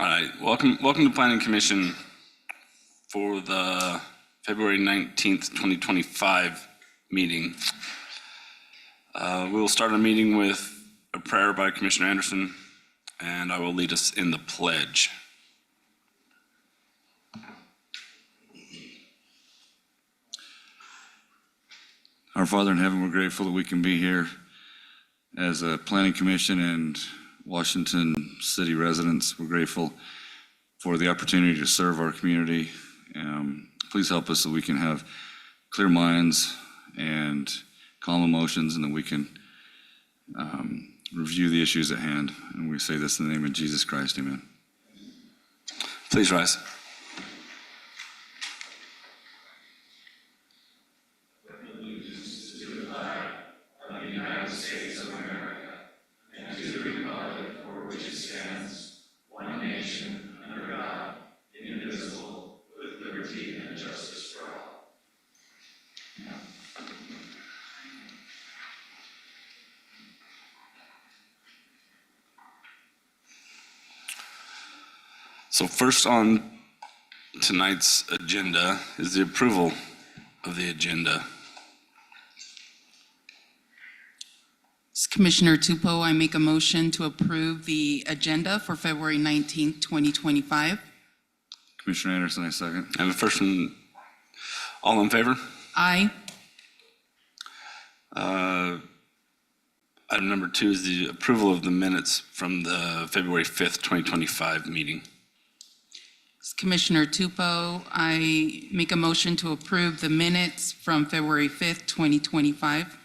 All right, welcome to Planning Commission for the February 19th, 2025 meeting. We will start our meeting with a prayer by Commissioner Anderson, and I will lead us in the pledge. Our Father in heaven, we're grateful that we can be here as a Planning Commission and Washington City residents. We're grateful for the opportunity to serve our community. Please help us so we can have clear minds and calm emotions, and that we can review the issues at hand. And we say this in the name of Jesus Christ, amen. Please rise. So first on tonight's agenda is the approval of the agenda. Commissioner Tupou, I make a motion to approve the agenda for February 19th, 2025. Commissioner Anderson, I second. I have a first one. All in favor? Aye. Item number 2 is the approval of the minutes from the February 5th, 2025 meeting. Commissioner Tupou, I make a motion to approve the minutes from February 5th, 2025.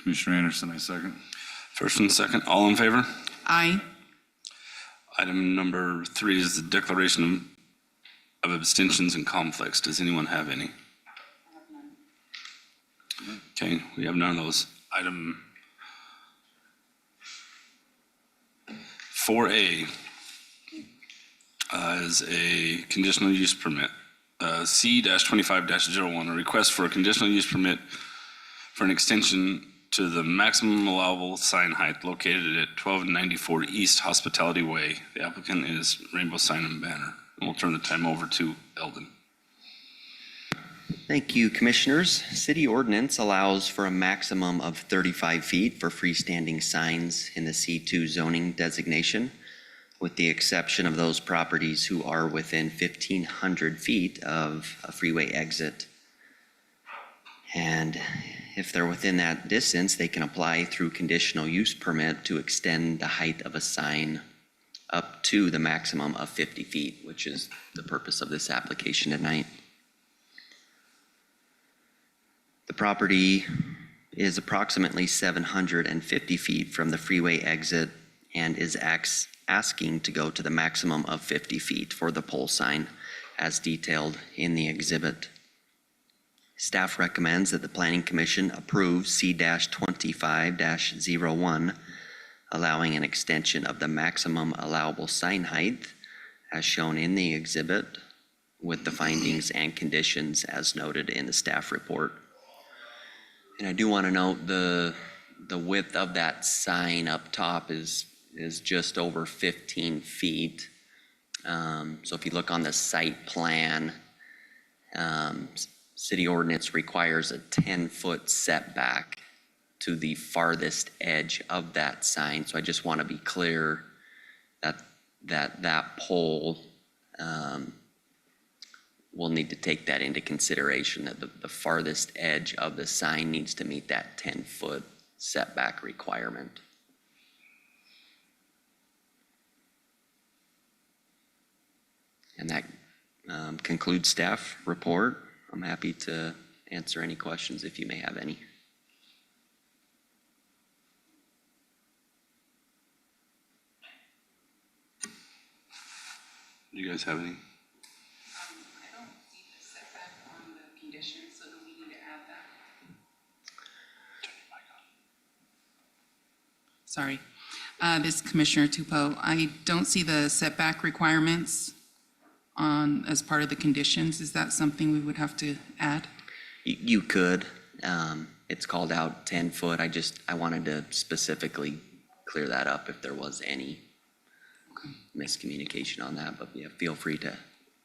Commissioner Anderson, I second. First and second, all in favor? Aye. Item number 3 is the declaration of abstentions and conflicts. Does anyone have any? Okay, we have none of those. Item 4A is a conditional use permit. C-25-01, a request for a conditional use permit for an extension to the maximum allowable sign height located at 1294 East Hospitality Way. The applicant is Rainbow Sign and Banner. And we'll turn the time over to Eldon. Thank you, Commissioners. City ordinance allows for a maximum of 35 feet for freestanding signs in the C2 zoning designation, with the exception of those properties who are within 1,500 feet of a freeway exit. And if they're within that distance, they can apply through conditional use permit to extend the height of a sign up to the maximum of 50 feet, which is the purpose of this application tonight. The property is approximately 750 feet from the freeway exit and is asking to go to the maximum of 50 feet for the pole sign as detailed in the exhibit. Staff recommends that the Planning Commission approve C-25-01, allowing an extension of the maximum allowable sign height as shown in the exhibit, with the findings and conditions as noted in the staff report. And I do want to note the width of that sign up top is just over 15 feet. So if you look on the site plan, city ordinance requires a 10-foot setback to the farthest edge of that sign. So I just want to be clear that pole we'll need to take that into consideration, that the farthest edge of the sign needs to meet that 10-foot setback requirement. And that concludes staff report. I'm happy to answer any questions if you may have any. Do you guys have any? I don't see the setback on the conditions, so do we need to add that? Sorry. This is Commissioner Tupou. I don't see the setback requirements as part of the conditions. Is that something we would have to add? You could. It's called out 10 foot. I wanted to specifically clear that up if there was any. Okay. miscommunication on that, but yeah, feel free to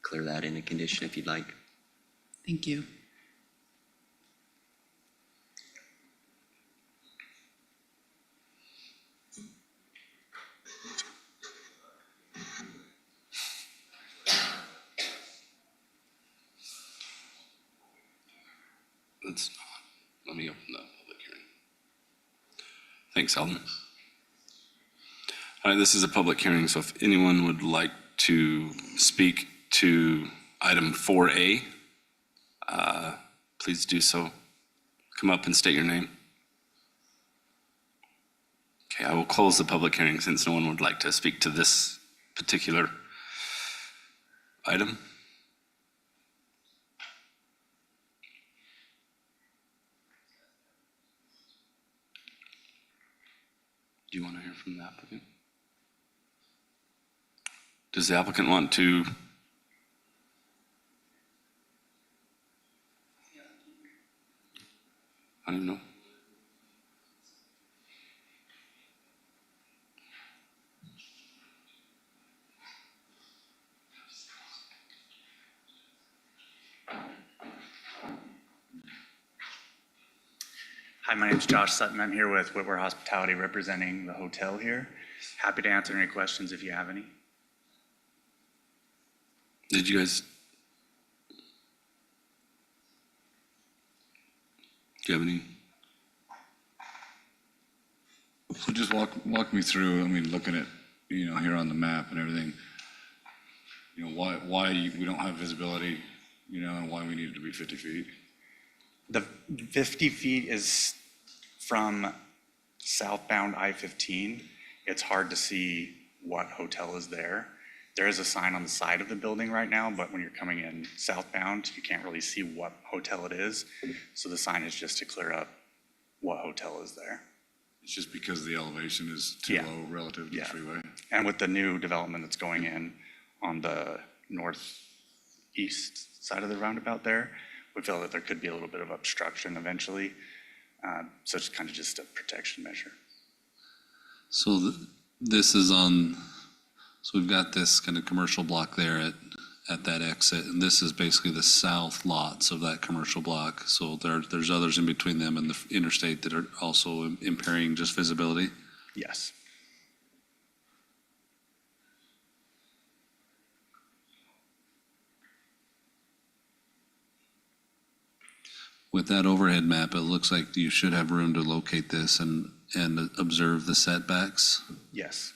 clear that in a condition if you'd like. Thank you. Let's not. Let me open the public hearing. Thanks, Alden. All right, this is a public hearing, so if anyone would like to speak to item 4A, please do so. Come up and state your name. Okay, I will close the public hearing since no one would like to speak to this particular item. Do you want to hear from the applicant? Does the applicant want to? I don't know. Hi, my name's Josh Sutton. I'm here with Whitwer Hospitality representing the hotel here. Happy to answer any questions if you have any. Did you guys? Do you have any? So just walk me through, I mean, looking at, here on the map and everything, why we don't have visibility, and why we need it to be 50 feet? The 50 feet is from southbound I-15. It's hard to see what hotel is there. There is a sign on the side of the building right now, but when you're coming in southbound, you can't really see what hotel it is. So the sign is just to clear up what hotel is there. It's just because the elevation is too Yeah. low relative to the Yeah. freeway? And with the new development that's going in on the northeast side of the roundabout there, we feel that there could be a little bit of obstruction eventually. So it's kind of just a protection measure. So this is on, so we've got this kind of commercial block there at that exit, and this is basically the south lots of that commercial block. So there's others in between them and the interstate that are also impairing just visibility. Yes. With that overhead map, it looks like you should have room to locate this and observe the setbacks. Yes.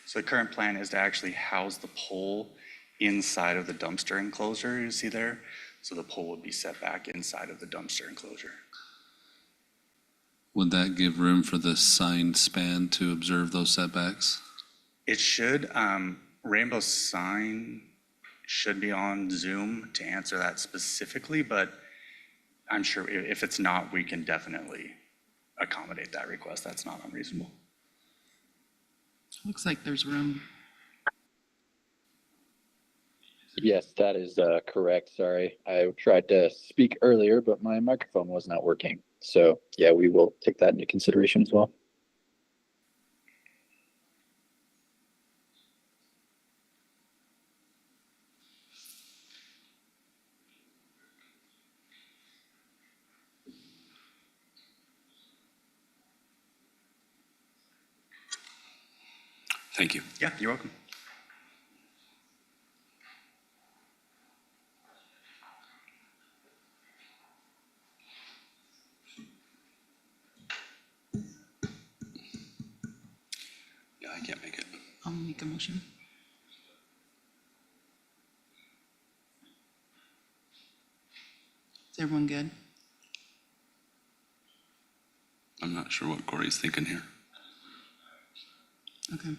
So the current plan is to actually house the pole inside of the dumpster enclosure you see there. So the pole would be set back inside of the dumpster enclosure. Would that give room for the signed span to observe those setbacks? It should, Rainbow Sign should be on Zoom to answer that specifically, but I'm sure if it's not, we can definitely accommodate that request. That's not unreasonable. Looks like there's room. Yes, that is correct. Sorry. I tried to speak earlier, but my microphone was not working. So yeah, we will take that into consideration as well. Thank you. Yeah, you're welcome. Yeah, I can't make it. I'll make a motion. Is everyone good? I'm not sure what Corey's thinking here. Okay.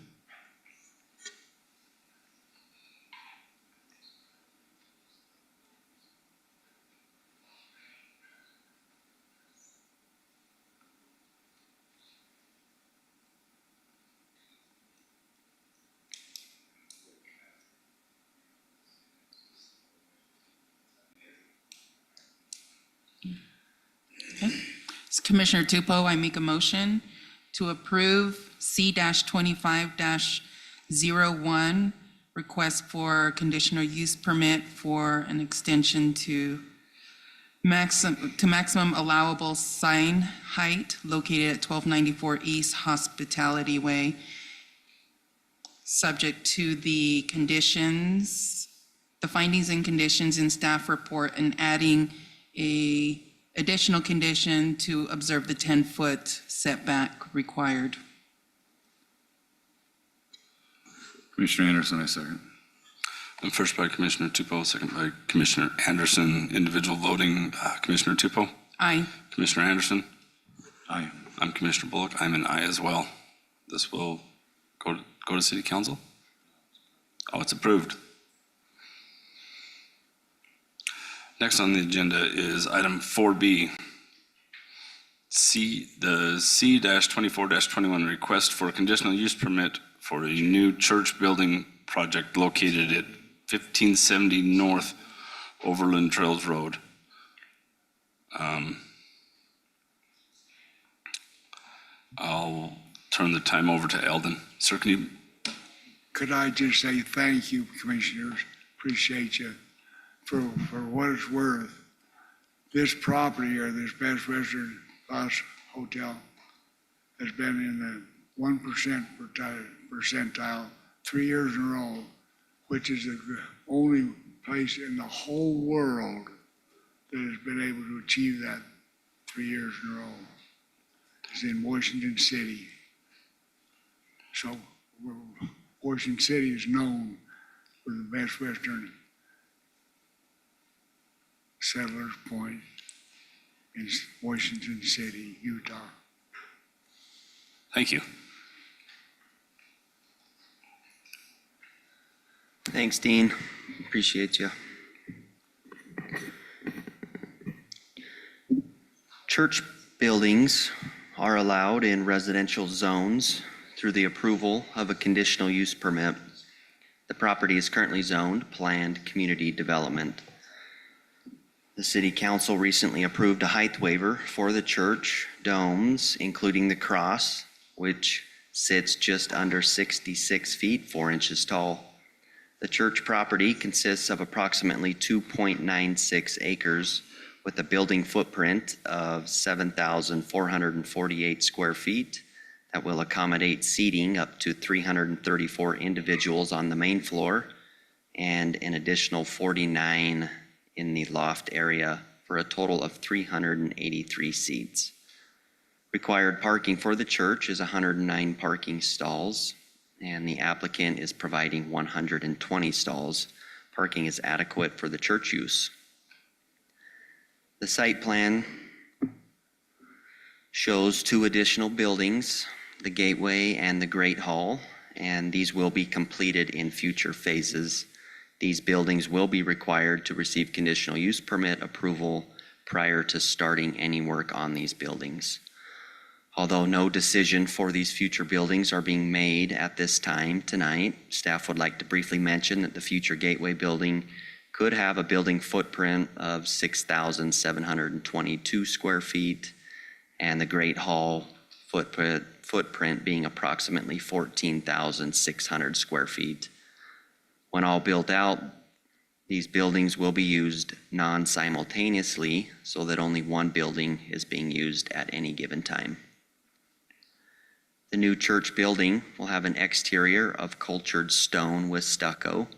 Okay. It's Commissioner Tupou, I make a motion to approve C-25- 01, request for conditional use permit for an extension to maximum allowable sign height located at 1294 East Hospitality Way, subject to the conditions, the findings and conditions in staff report, and adding a additional condition to observe the 10-foot setback required. Commissioner Anderson, I second. And first by Commissioner Tupou, second by Commissioner Anderson. Individual voting, Commissioner Tupou, Aye. Commissioner Anderson. Aye. I'm Commissioner Bullock. I'm an aye as well. This will go to City Council. Oh, it's approved. Next on the agenda is item 4B. The C-24-21 request for a conditional use permit for a new church building project located at 1570 North Overland Trails Road. I'll turn the time over to Eldon. Sir, can you? Could I just say thank you, commissioners? Appreciate you. For what it's worth, this property or this Best Western Bus Hotel has been in the 1% percentile 3 years in a row, which is the only place in the whole world that has been able to achieve that 3 years in a row. It's in Washington City. So Washington City is known for the Best Western Settlers Point in Washington City, Utah. Thank you. Thanks, Dean. Appreciate you. Church buildings are allowed in residential zones through the approval of a conditional use permit. The property is currently zoned planned community development. The City Council recently approved a height waiver for the church domes, including the cross, which sits just under 66 feet, 4 inches tall. The church property consists of approximately 2.96 acres with a building footprint of 7,448 square feet that will accommodate seating up to 334 individuals on the main floor and an additional 49 in the loft area for a total of 383 seats. Required parking for the church is 109 parking stalls, and the applicant is providing 120 stalls. Parking is adequate for the church use. The site plan shows 2 additional buildings, the Gateway and the Great Hall, and these will be completed in future phases. These buildings will be required to receive conditional use permit approval prior to starting any work on these buildings. Although no decision for these future buildings are being made at this time tonight, staff would like to briefly mention that the future Gateway building could have a building footprint of 6,722 square feet, and the Great Hall footprint being approximately 14,600 square feet. When all built out, these buildings will be used non-simultaneously so that only one building is being used at any given time. The new church building will have an exterior of cultured stone with stucco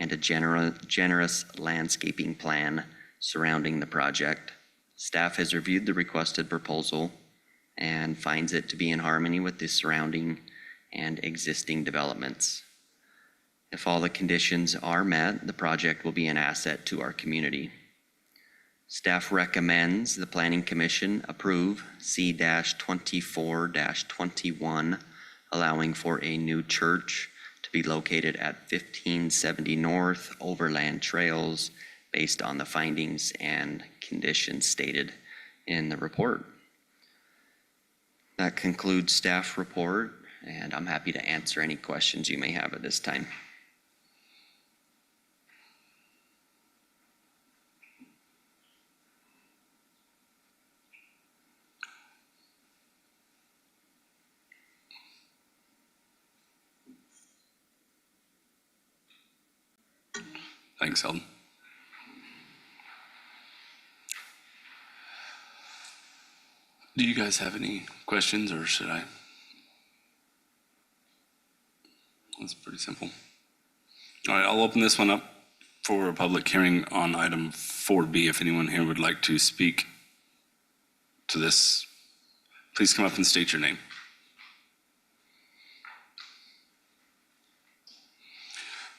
and a generous landscaping plan surrounding the project. Staff has reviewed the requested proposal and finds it to be in harmony with the surrounding and existing developments. If all the conditions are met, the project will be an asset to our community. Staff recommends the Planning Commission approve C-24-21, allowing for a new church to be located at 1570 North Overland Trails based on the findings and conditions stated in the report. That concludes staff report, and I'm happy to answer any questions you may have at this time. Thanks, Eldon. Do you guys have any questions, or should I? That's pretty simple. All right, I'll open this one up for a public hearing on item 4B. If anyone here would like to speak to this, please come up and state your name.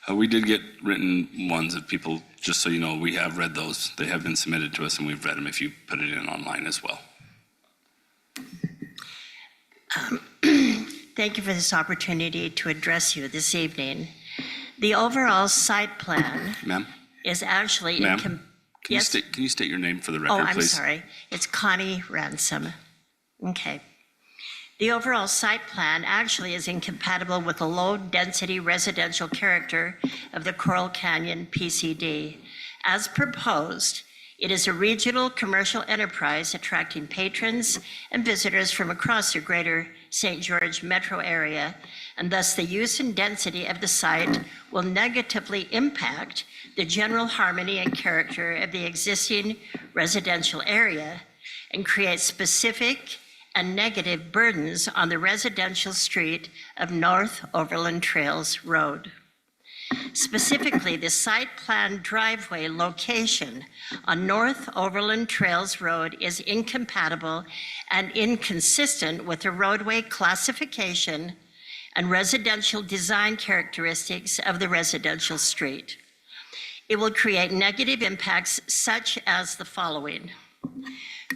We did get written ones of people, just so you know, we have read those. They have been submitted to us and we've read them if you put it in online as well. Thank you for this opportunity to address you this evening. The overall site plan Ma'am? is actually Ma'am? in... Can Yes? you state your name for the Oh, record, I'm please? sorry. It's Connie Ransom. Okay. The overall site plan actually is incompatible with the low-density residential character of the Coral Canyon PCD. As proposed, it is a regional commercial enterprise attracting patrons and visitors from across the greater St. George metro area, and thus the use and density of the site will negatively impact the general harmony and character of the existing residential area and create specific and negative burdens on the residential street of North Overland Trails Road. Specifically, the site plan driveway location on North Overland Trails Road is incompatible and inconsistent with the roadway classification and residential design characteristics of the residential street. It will create negative impacts such as the following: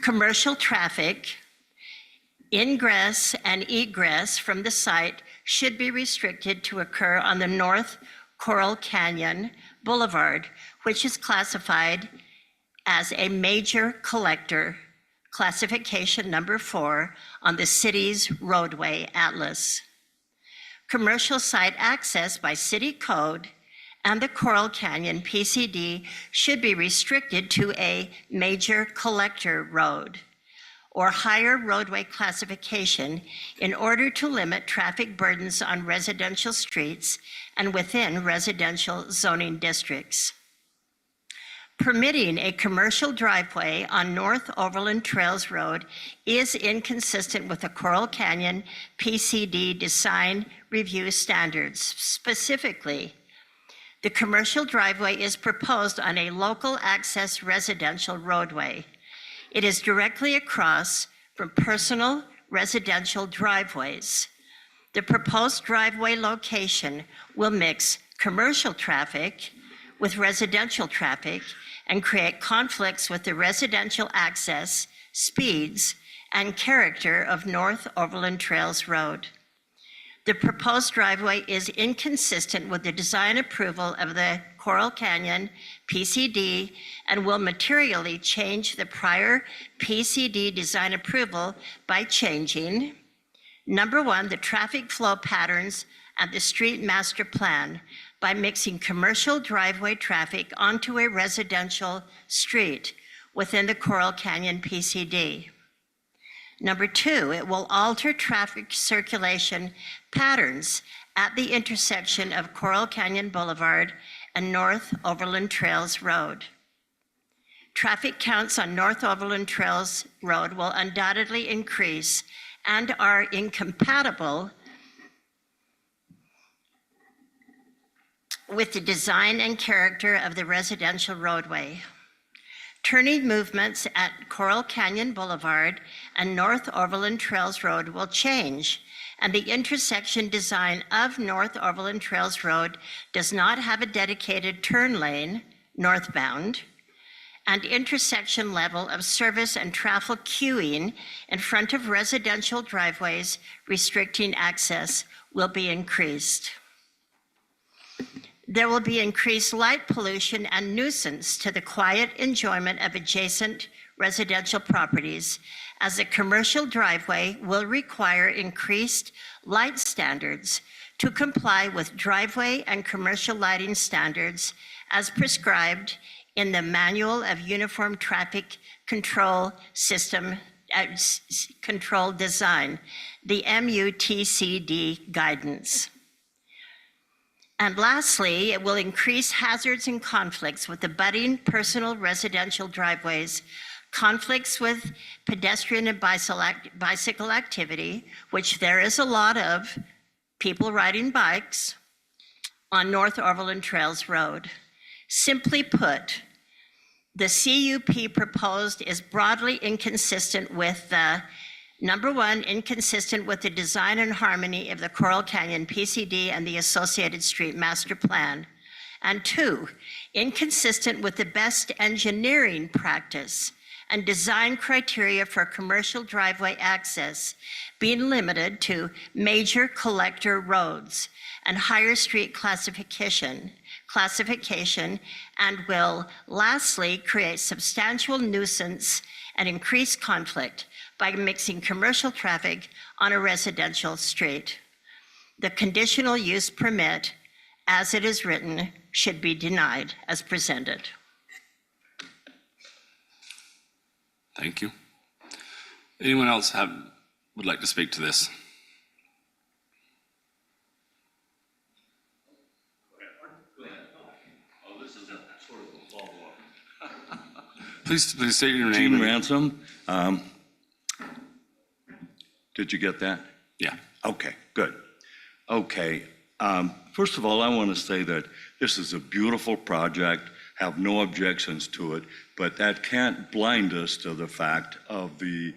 commercial traffic, ingress and egress from the site should be restricted to occur on the North Coral Canyon Boulevard, which is classified as a major collector, classification number 4 on the city's roadway atlas. Commercial site access by city code and the Coral Canyon PCD should be restricted to a major collector road or higher roadway classification in order to limit traffic burdens on residential streets and within residential zoning districts. Permitting a commercial driveway on North Overland Trails Road is inconsistent with the Coral Canyon PCD design review standards. Specifically, the commercial driveway is proposed on a local access residential roadway. It is directly across from personal residential driveways. The proposed driveway location will mix commercial traffic with residential traffic and create conflicts with the residential access, speeds, and character of North Overland Trails Road. The proposed driveway is inconsistent with the design approval of the Coral Canyon PCD and will materially change the prior PCD design approval by changing, number 1, the traffic flow patterns and the street master plan by mixing commercial driveway traffic onto a residential street within the Coral Canyon PCD. Number 2, it will alter traffic circulation patterns at the intersection of Coral Canyon Boulevard and North Overland Trails Road. Traffic counts on North Overland Trails Road will undoubtedly increase and are incompatible with the design and character of the residential roadway. Turning movements at Coral Canyon Boulevard and North Overland Trails Road will change, and the intersection design of North Overland Trails Road does not have a dedicated turn lane northbound, and intersection level of service and traffic queuing in front of residential driveways restricting access will be increased. There will be increased light pollution and nuisance to the quiet enjoyment of adjacent residential properties, as a commercial driveway will require increased light standards to comply with driveway and commercial lighting standards as prescribed in the Manual of Uniform Traffic Control System Control Design, the MUTCD guidance. And lastly, it will increase hazards and conflicts with abutting personal residential driveways, conflicts with pedestrian and bicycle activity, which there is a lot of, people riding bikes on North Overland Trails Road. Simply put, the CUP proposed is broadly inconsistent with the, number one, inconsistent with the design and harmony of the Coral Canyon PCD and the associated street master plan. And two, inconsistent with the best engineering practice and design criteria for commercial driveway access being limited to major collector roads and higher street classification, and will lastly create substantial nuisance and increase conflict by mixing commercial traffic on a residential street. The conditional use permit, as it is written, should be denied as presented. Thank you. Anyone else would like to speak to this? Please state your name. Gene Ransom. Did you get that? Yeah. Okay, good. Okay, first of all, I want to say that this is a beautiful project, have no objections to it, but that can't blind us to the fact of the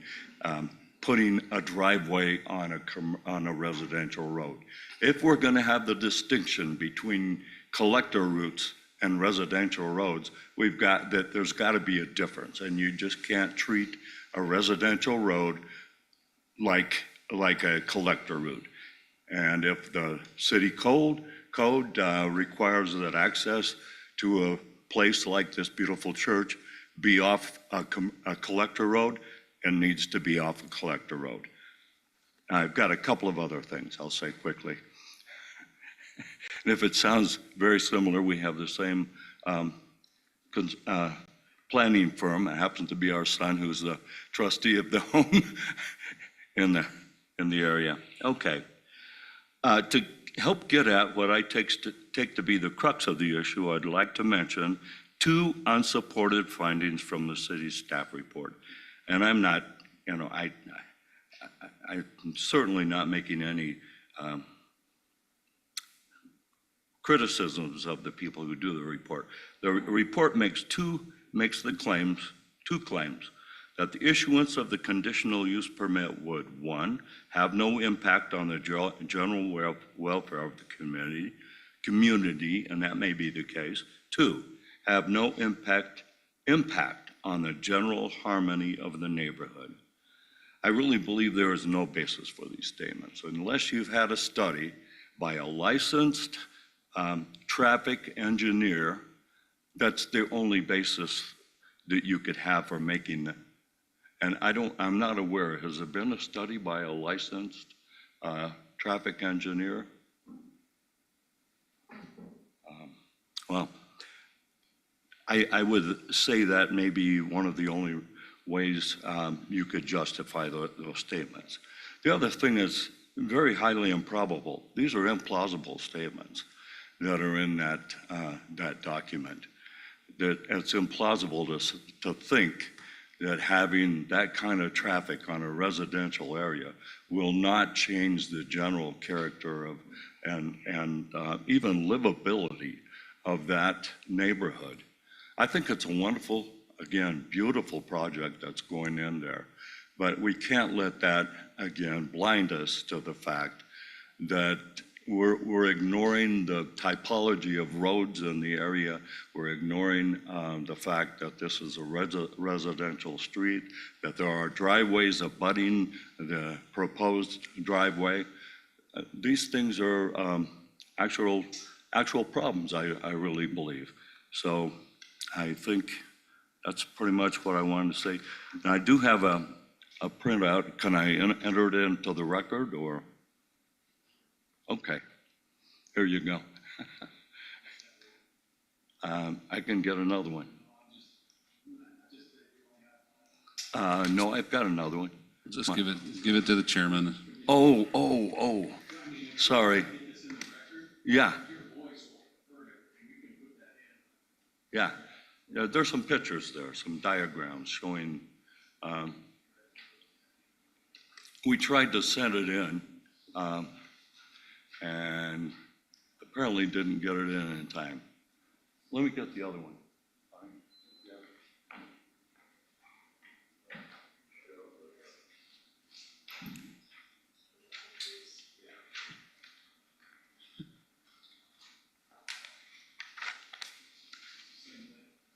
putting a driveway on a residential road. If we're going to have the distinction between collector routes and residential roads, there's got to be a difference, and you just can't treat a residential road like a collector route. And if the city code requires that access to a place like this beautiful church be off a collector road, and needs to be off a collector road. I've got a couple of other things I'll say quickly. And if it sounds very similar, we have the same planning firm. It happens to be our son, who's the trustee of the home in the area. Okay. To help get at what I take to be the crux of the issue, I'd like to mention two unsupported findings from the city's staff report. And I'm not, I'm certainly not making any criticisms of the people who do the report. The report makes two claims, that the issuance of the conditional use permit would, one, have no impact on the general welfare of the community, and that may be the case. Two, have no impact on the general harmony of the neighborhood. I really believe there is no basis for these statements. Unless you've had a study by a licensed traffic engineer, that's the only basis that you could have for making that. And I'm not aware, has there been a study by a licensed traffic engineer? Well, I would say that may be one of the only ways you could justify those statements. The other thing is very highly improbable. These are implausible statements that are in that document. That it's implausible to think that having that kind of traffic on a residential area will not change the general character of and even livability of that neighborhood. I think it's a wonderful, again, beautiful project that's going in there, but we can't let that, again, blind us to the fact that we're ignoring the typology of roads in the area. We're ignoring the fact that this is a residential street, that there are driveways abutting the proposed driveway. These things are actual problems, I really believe. So I think that's pretty much what I wanted to say. And I do have a printout. Can I enter it into the record, or? Okay, here you go. I can get another one. No, I've got another one. Just give it to the chairman. Oh, sorry. Yeah. Yeah, yeah, there's some pictures there, some diagrams showing, we tried to send it in, and apparently didn't get it in time. Let me get the other one.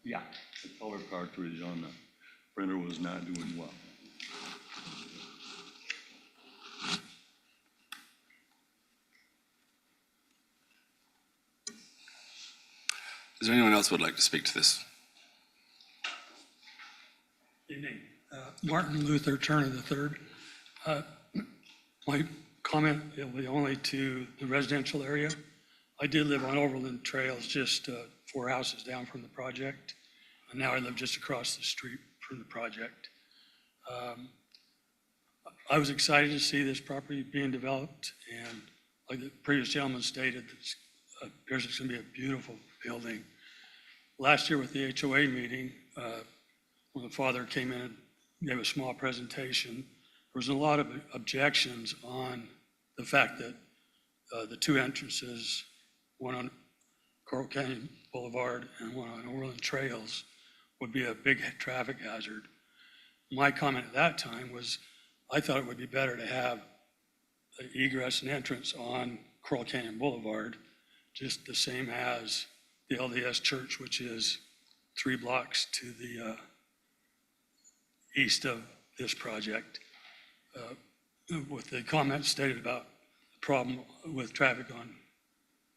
Yeah, the color cartridge on the printer was not doing well. Is there anyone else who would like to speak to this? Evening. Martin Luther Turner III. My comment will be only to the residential area. I did live on Overland Trails, just 4 houses down from the project. And now I live just across the street from the project. I was excited to see this property being developed, and like the previous gentleman stated, it appears it's going to be a beautiful building. Last year with the HOA meeting, when the father came in and gave a small presentation, there was a lot of objections on the fact that the 2 entrances, one on Coral Canyon Boulevard and one on Overland Trails, would be a big traffic hazard. My comment at that time was, I thought it would be better to have the egress and entrance on Coral Canyon Boulevard, just the same as the LDS Church, which is 3 blocks to the east of this project. With the comments stated about the problem with traffic on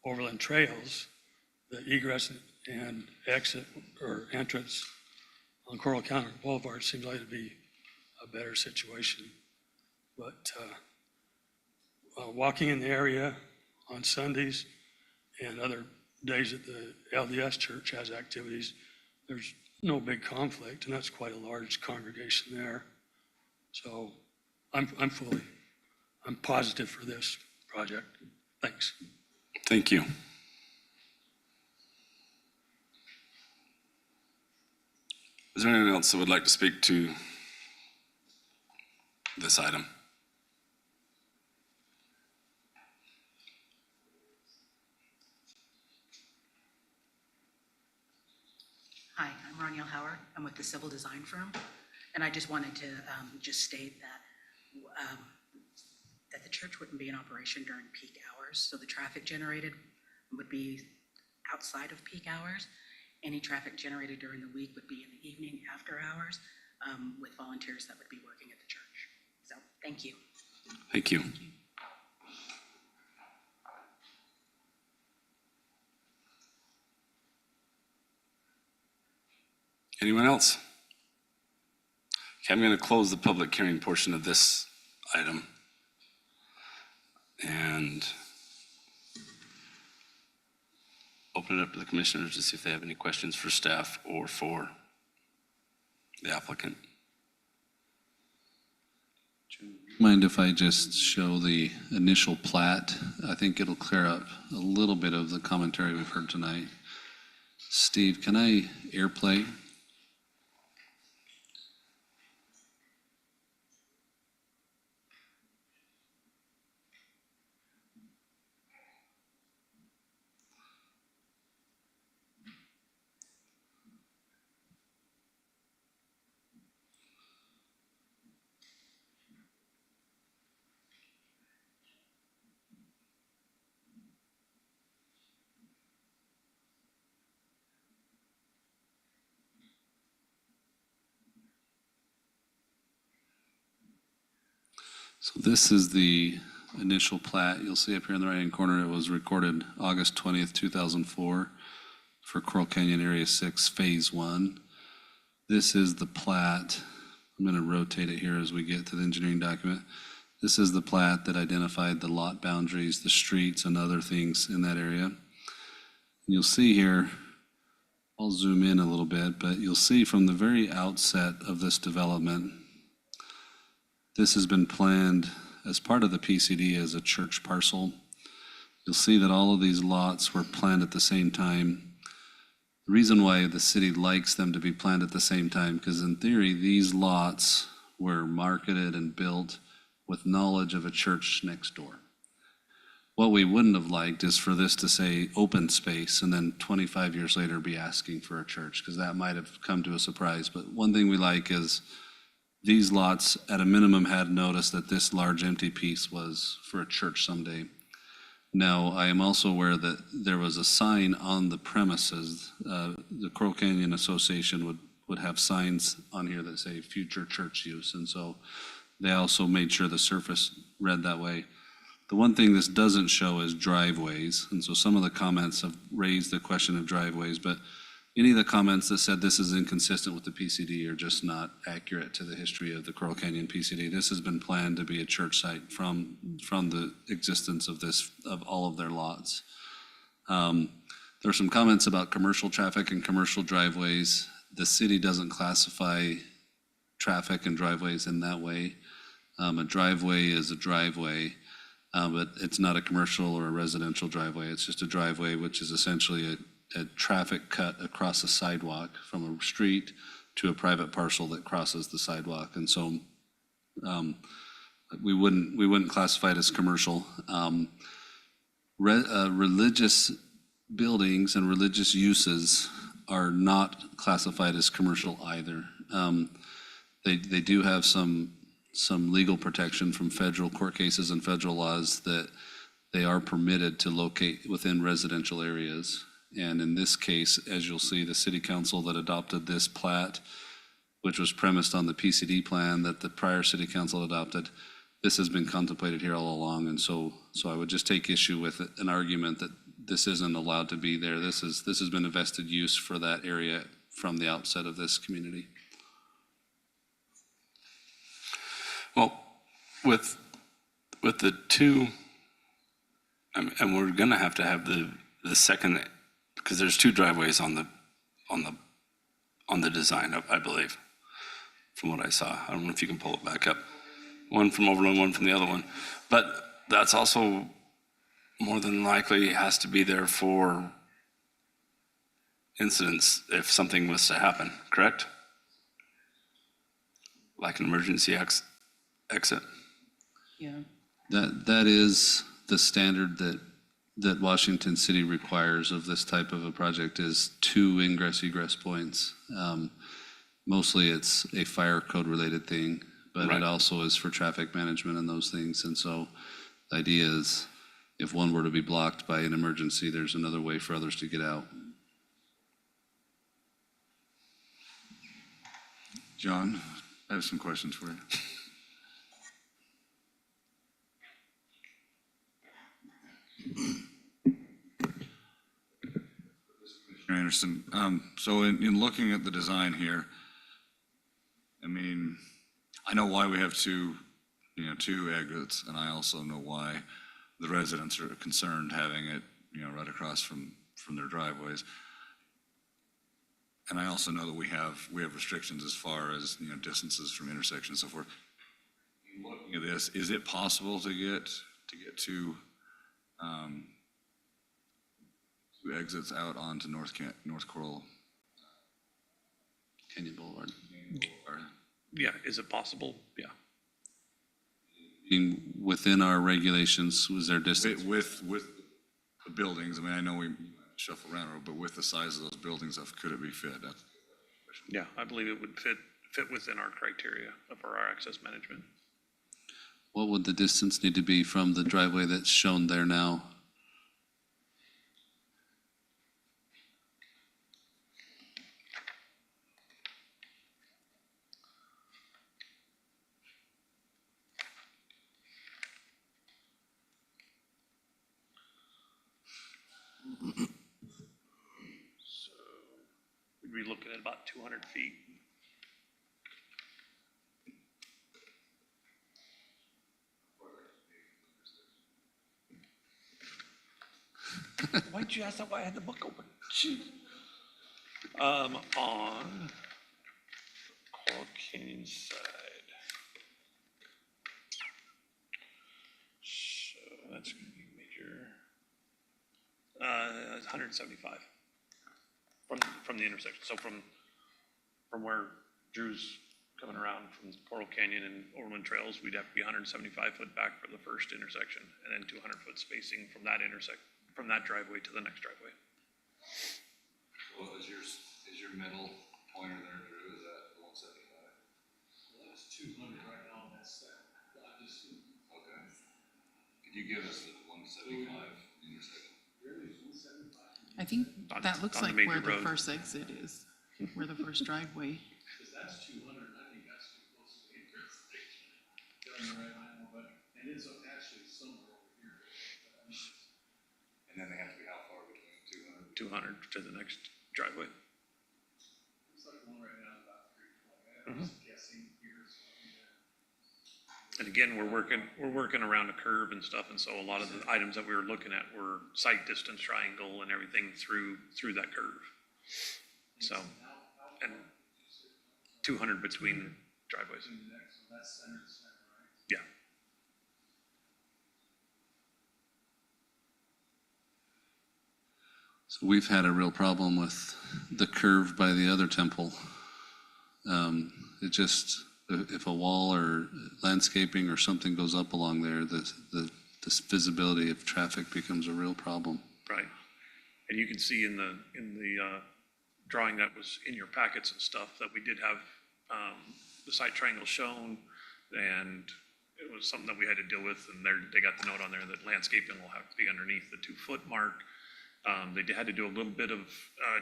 Overland Trails, the egress and exit or entrance on Coral Canyon Boulevard seems like to be a better situation. But walking in the area on Sundays and other days that the LDS Church has activities, there's no big conflict, and that's quite a large congregation there. So I'm positive for this project. Thanks. Thank you. Is there anyone else that would like to speak to this item? Hi, I'm Roniel Howard. I'm with the Civil Design Firm, and I just wanted to just state that the church wouldn't be in operation during peak hours, so the traffic generated would be outside of peak hours. Any traffic generated during the week would be in the evening after hours with volunteers that would be working at the church. So, thank you. Thank you. Anyone else? Okay, I'm going to close the public hearing portion of this item. And open it up to the commissioners to see if they have any questions for staff or for the applicant. Mind if I just show the initial plat? I think it'll clear up a little bit of the commentary we've heard tonight. Steve, can I airplay? So this is the initial plat. You'll see up here in the right-hand corner, it was recorded August 20th, 2004 for Coral Canyon Area 6, Phase 1. This is the plat. I'm going to rotate it here as we get to the engineering document. This is the plat that identified the lot boundaries, the streets, and other things in that area. And you'll see here, I'll zoom in a little bit, but you'll see from the very outset of this development, this has been planned as part of the PCD as a church parcel. You'll see that all of these lots were planned at the same time. The reason why the city likes them to be planned at the same time, because in theory, these lots were marketed and built with knowledge of a church next door. What we wouldn't have liked is for this to say open space and then 25 years later be asking for a church, because that might have come to a surprise. But one thing we like is these lots, at a minimum, had noticed that this large empty piece was for a church someday. Now, I am also aware that there was a sign on the premises. The Coral Canyon Association would have signs on here that say future church use. And so they also made sure the surface read that way. The one thing this doesn't show is driveways. And so some of the comments have raised the question of driveways, but any of the comments that said this is inconsistent with the PCD are just not accurate to the history of the Coral Canyon PCD. This has been planned to be a church site from the existence of all of their lots. There are some comments about commercial traffic and commercial driveways. The city doesn't classify traffic and driveways in that way. A driveway is a driveway, but it's not a commercial or a residential driveway. It's just a driveway, which is essentially a traffic cut across a sidewalk from a street to a private parcel that crosses the sidewalk. And so we wouldn't classify it as commercial. Religious buildings and religious uses are not classified as commercial either. They do have some legal protection from federal court cases and federal laws that they are permitted to locate within residential areas. And in this case, as you'll see, the city council that adopted this plat, which was premised on the PCD plan that the prior city council adopted, this has been contemplated here all along. And so I would just take issue with an argument that this isn't allowed to be there. This has been a vested use for that area from the outset of this community. Well, with the two, and we're gonna have to have the second, because there's two driveways on the design, I believe, from what I saw. I don't know if you can pull it back up. One from Overland, one from the other one. But that's also more than likely has to be there for incidents if something was to happen, correct? Like an emergency exit. Yeah. That is the standard that Washington City requires of this type of a project, is 2 ingress-egress points. Mostly it's a fire code related thing, but Right. it also is for traffic management and those things. And so the idea is if one were to be blocked by an emergency, there's another way for others to get out. John, I have some questions for you. Commissioner Anderson, so in looking at the design here, I mean, I know why we have two exits, and I also know why the residents are concerned having it, right across from their driveways. And I also know that we have restrictions as far as, distances from intersections and so forth. Looking at this, is it possible to get two exits out onto North Coral Canyon Boulevard. Yeah, is it possible? Yeah. Within our regulations, was there distance? With the buildings, I mean, I know we shuffle around, but with the size of those buildings, could it be fit? That's the question. Yeah, I believe it would fit within our criteria for our access management. What would the distance need to be from the driveway that's shown there now? So we'd be looking at about 200 feet. Why'd you ask that? Why I had the book open? Jeez. On Coral Canyon side. So that's gonna be major. 175. from the intersection. So from where Drew's coming around from Coral Canyon and Overland Trails, we'd have to be 175 foot back for the first intersection, and then 200 foot spacing from that from that driveway to the next driveway. What was is your middle pointer there, Drew, is that 175? Well, that's 200 right now, that's that. Okay. Could you give us the 175 intersection? I think On- that looks on the like major where the road. first exit is, where the first driveway. Because that's 200, I think that's too close to the intersection. And it's actually somewhere over here. And then they have to be how far between 200? 200 to the next driveway. It's like one right now, about 320. I'm just guessing here. And again, we're working around a curve and stuff, and so a lot of the items that we were looking at were sight distance triangle and everything through that curve. So, and 200 between driveways. That's center to center, right? Yeah. So we've had a real problem with the curve by the other temple. It just, if a wall or landscaping or something goes up along there, this visibility of traffic becomes a real problem. Right. And you can see in the drawing that was in your packets and stuff, that we did have the site triangle shown, and it was something that we had to deal with, and they got the note on there that landscaping will have to be underneath the 2-foot mark. They had to do a little bit of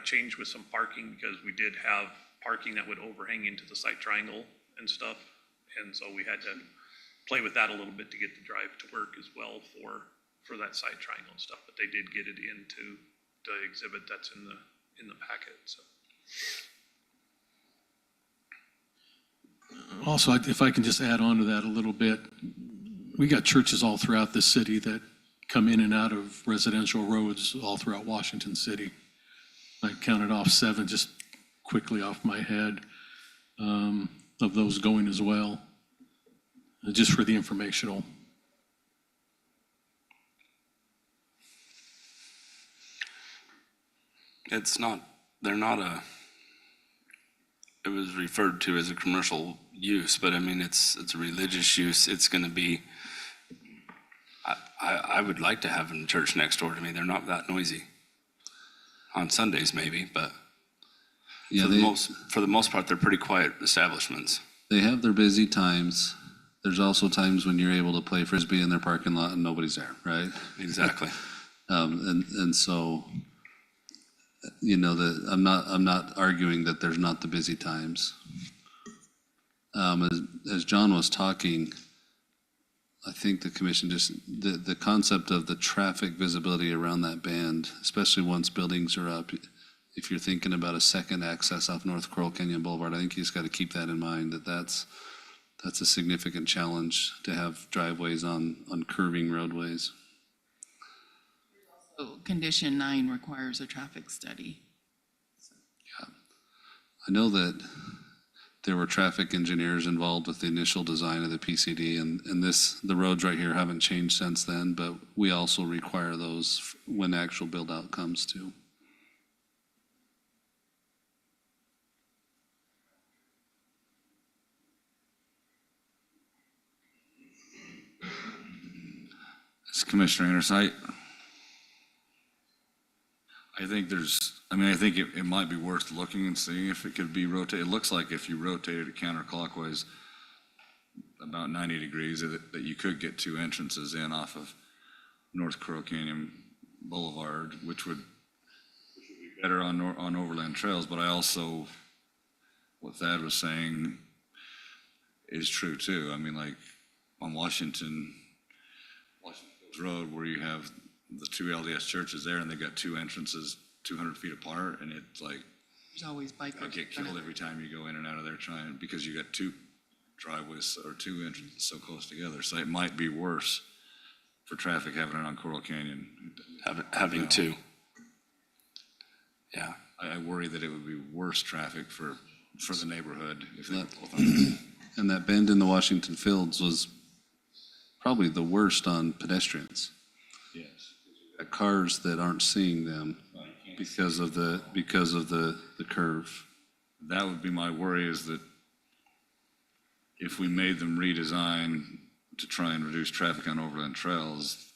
change with some parking, because we did have parking that would overhang into the site triangle and stuff, and so we had to play with that a little bit to get the drive to work as well for that site triangle and stuff, but they did get it into the exhibit that's in the packet, so. Also, if I can just add on to that a little bit, we got churches all throughout the city that come in and out of residential roads all throughout Washington City. I counted off 7 just quickly off my head of those going as well, just for the informational. It was referred to as a commercial use, but I mean, it's a religious use. It's gonna be, I would like to have a church next door to me. They're not that noisy. On Sundays maybe, but Yeah, for the most part, they're pretty quiet establishments. they have their busy times. There's also times when you're able to play Frisbee in their parking lot and nobody's there, right? Exactly. And so, you know, I'm not arguing that there's not the busy times. As John was talking, I think the commission the concept of the traffic visibility around that band, especially once buildings are up, if you're thinking about a second access off North Coral Canyon Boulevard, I think you just got to keep that in mind, that's a significant challenge to have driveways on curving roadways. So condition 9 requires a traffic study. I know that there were traffic engineers involved with the initial design of the PCD, and the roads right here haven't changed since then, but we also require those when actual build out comes too. Commissioner Anderson, I think I think it might be worth looking and seeing if it could be rotated. It looks like if you rotated it counterclockwise about 90 degrees, that you could get 2 entrances in off of North Coral Canyon Boulevard, which would be better on overland trails. But I also, what Thad was saying is true too. I mean, like on Washington Road, where you have the 2 LDS churches there, and they got 2 entrances 200 feet apart, and it's like, There's always bikers. I get killed every time you go in and out of there trying, because you got 2 driveways or 2 entrances so close together. So it might be worse for traffic having it on Coral Canyon. Having 2. Yeah. I worry that it would be worse traffic for the neighborhood if they were both on. And that bend in the Washington Fields was probably the worst on pedestrians. Yes. Cars that aren't seeing them. Well, you Because of the curve. That would be my worry, is that if we made them redesign to try and reduce traffic on overland trails,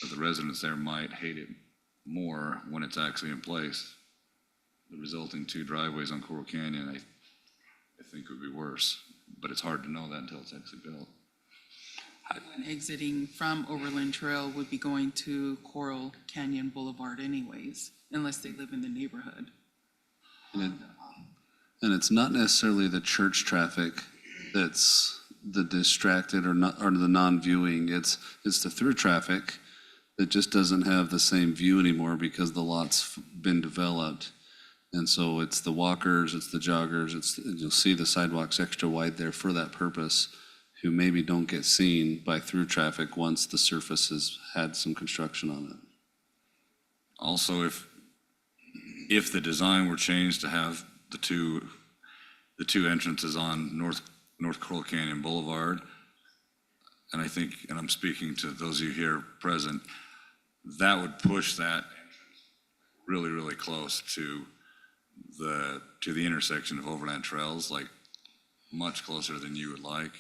that the residents there might hate it more when it's actually in place. The resulting 2 driveways on Coral Canyon, I think would be worse, but it's hard to know that until it's actually built. Exiting from Overland Trail would be going to Coral Canyon Boulevard anyways, unless they live in the neighborhood. And it's not necessarily the church traffic that's the distracted or not, or the non-viewing. It's the through traffic that just doesn't have the same view anymore because the lot's been developed. And so it's the walkers, it's the joggers, you'll see the sidewalks extra wide there for that purpose, who maybe don't get seen by through traffic once the surface has had some construction on it. Also, if the design were changed to have the two entrances on North Coral Canyon Boulevard, and I think, and I'm speaking to those of you here present, that would push that really, really close to the intersection of Overland Trails, like much closer than you would like.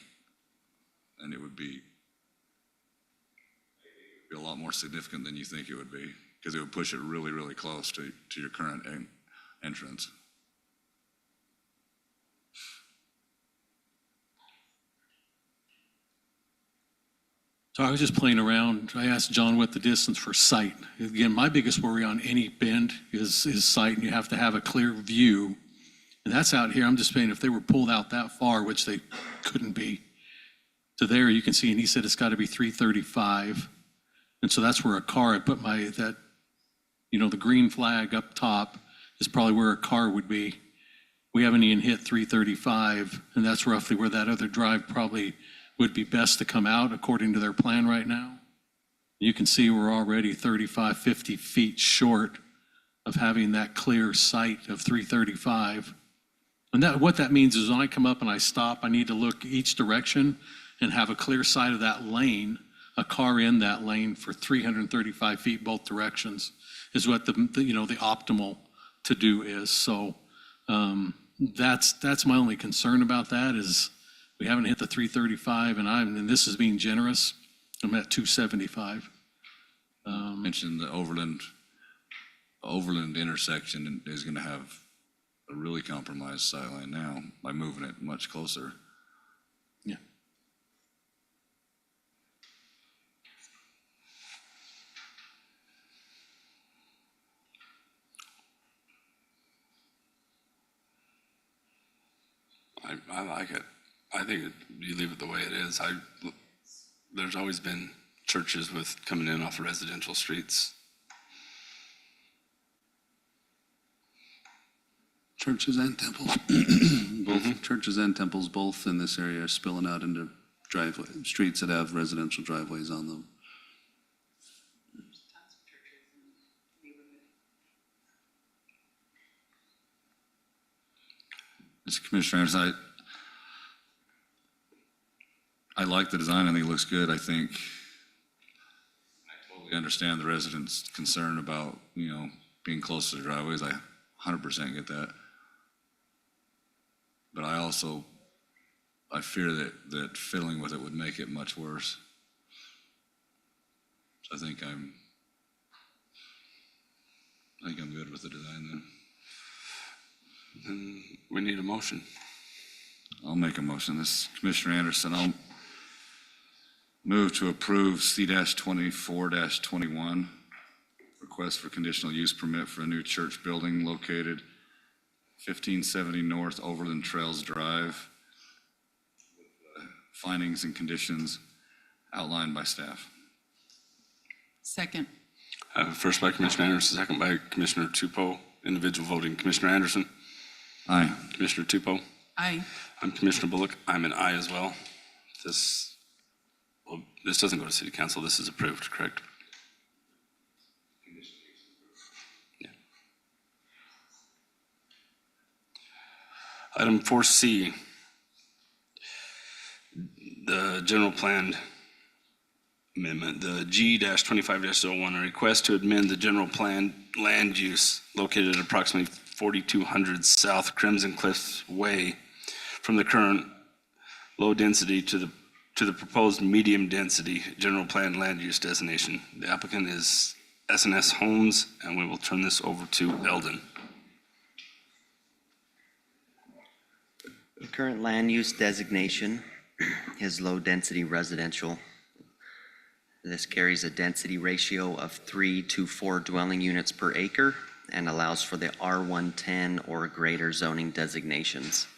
And it would be a lot more significant than you think it would be, because it would push it really, really close to your current entrance. So I was just playing around. I asked John what the distance for sight. Again, my biggest worry on any bend is sight, and you have to have a clear view. And that's out here. I'm just saying if they were pulled out that far, which they couldn't be, to there you can see, and he said it's got to be 335. And so that's where a car, I put the green flag up top is probably where a car would be. We haven't even hit 335, and that's roughly where that other drive probably would be best to come out according to their plan right now. You can see we're already 35, 50 feet short of having that clear sight of 335. And what that means is when I come up and I stop, I need to look each direction and have a clear sight of that lane, a car in that lane for 335 feet both directions is what the optimal to do is. So that's my only concern about that is we haven't hit the 335, and this is being generous. I'm at 275. Mentioned the Overland intersection is going to have a really compromised sightline now by moving it much closer. Yeah. I like it. I think you leave it the way it is. There's always been churches with coming in off of residential streets. Churches and temples, both churches and temples, both in this area are spilling out into streets that have residential driveways on them. Mr. Commissioner Anderson, I like the design. I think it looks good. I think I totally understand the residents' concern about, being close to the driveways. I 100% get that. But I fear that fiddling with it would make it much worse. So I think I'm good with the design then. Then we need a motion. I'll make a motion. This is Commissioner Anderson. I'll move to approve C-24-21, request for conditional use permit for a new church building located 1570 North Overland Trails Drive, findings and conditions outlined by staff. Second. First by Commissioner Anderson, second by Commissioner Tupou. Individual voting. Commissioner Anderson. Aye. Commissioner Tupou. Aye. I'm Commissioner Bullock. I'm an aye as well. This doesn't go to city council. This is approved, correct? Yeah. Item 4C, the general plan amendment, the G-25-01, a request to amend the general plan land use located at approximately 4200 South Crimson Cliffs Way from the current low density to the proposed medium density general plan land use designation. The applicant is S&S Homes, and we will turn this over to Eldon. The current land use designation is low-density residential. This carries a density ratio of 3 to 4 dwelling units per acre and allows for the R110 or greater zoning designations.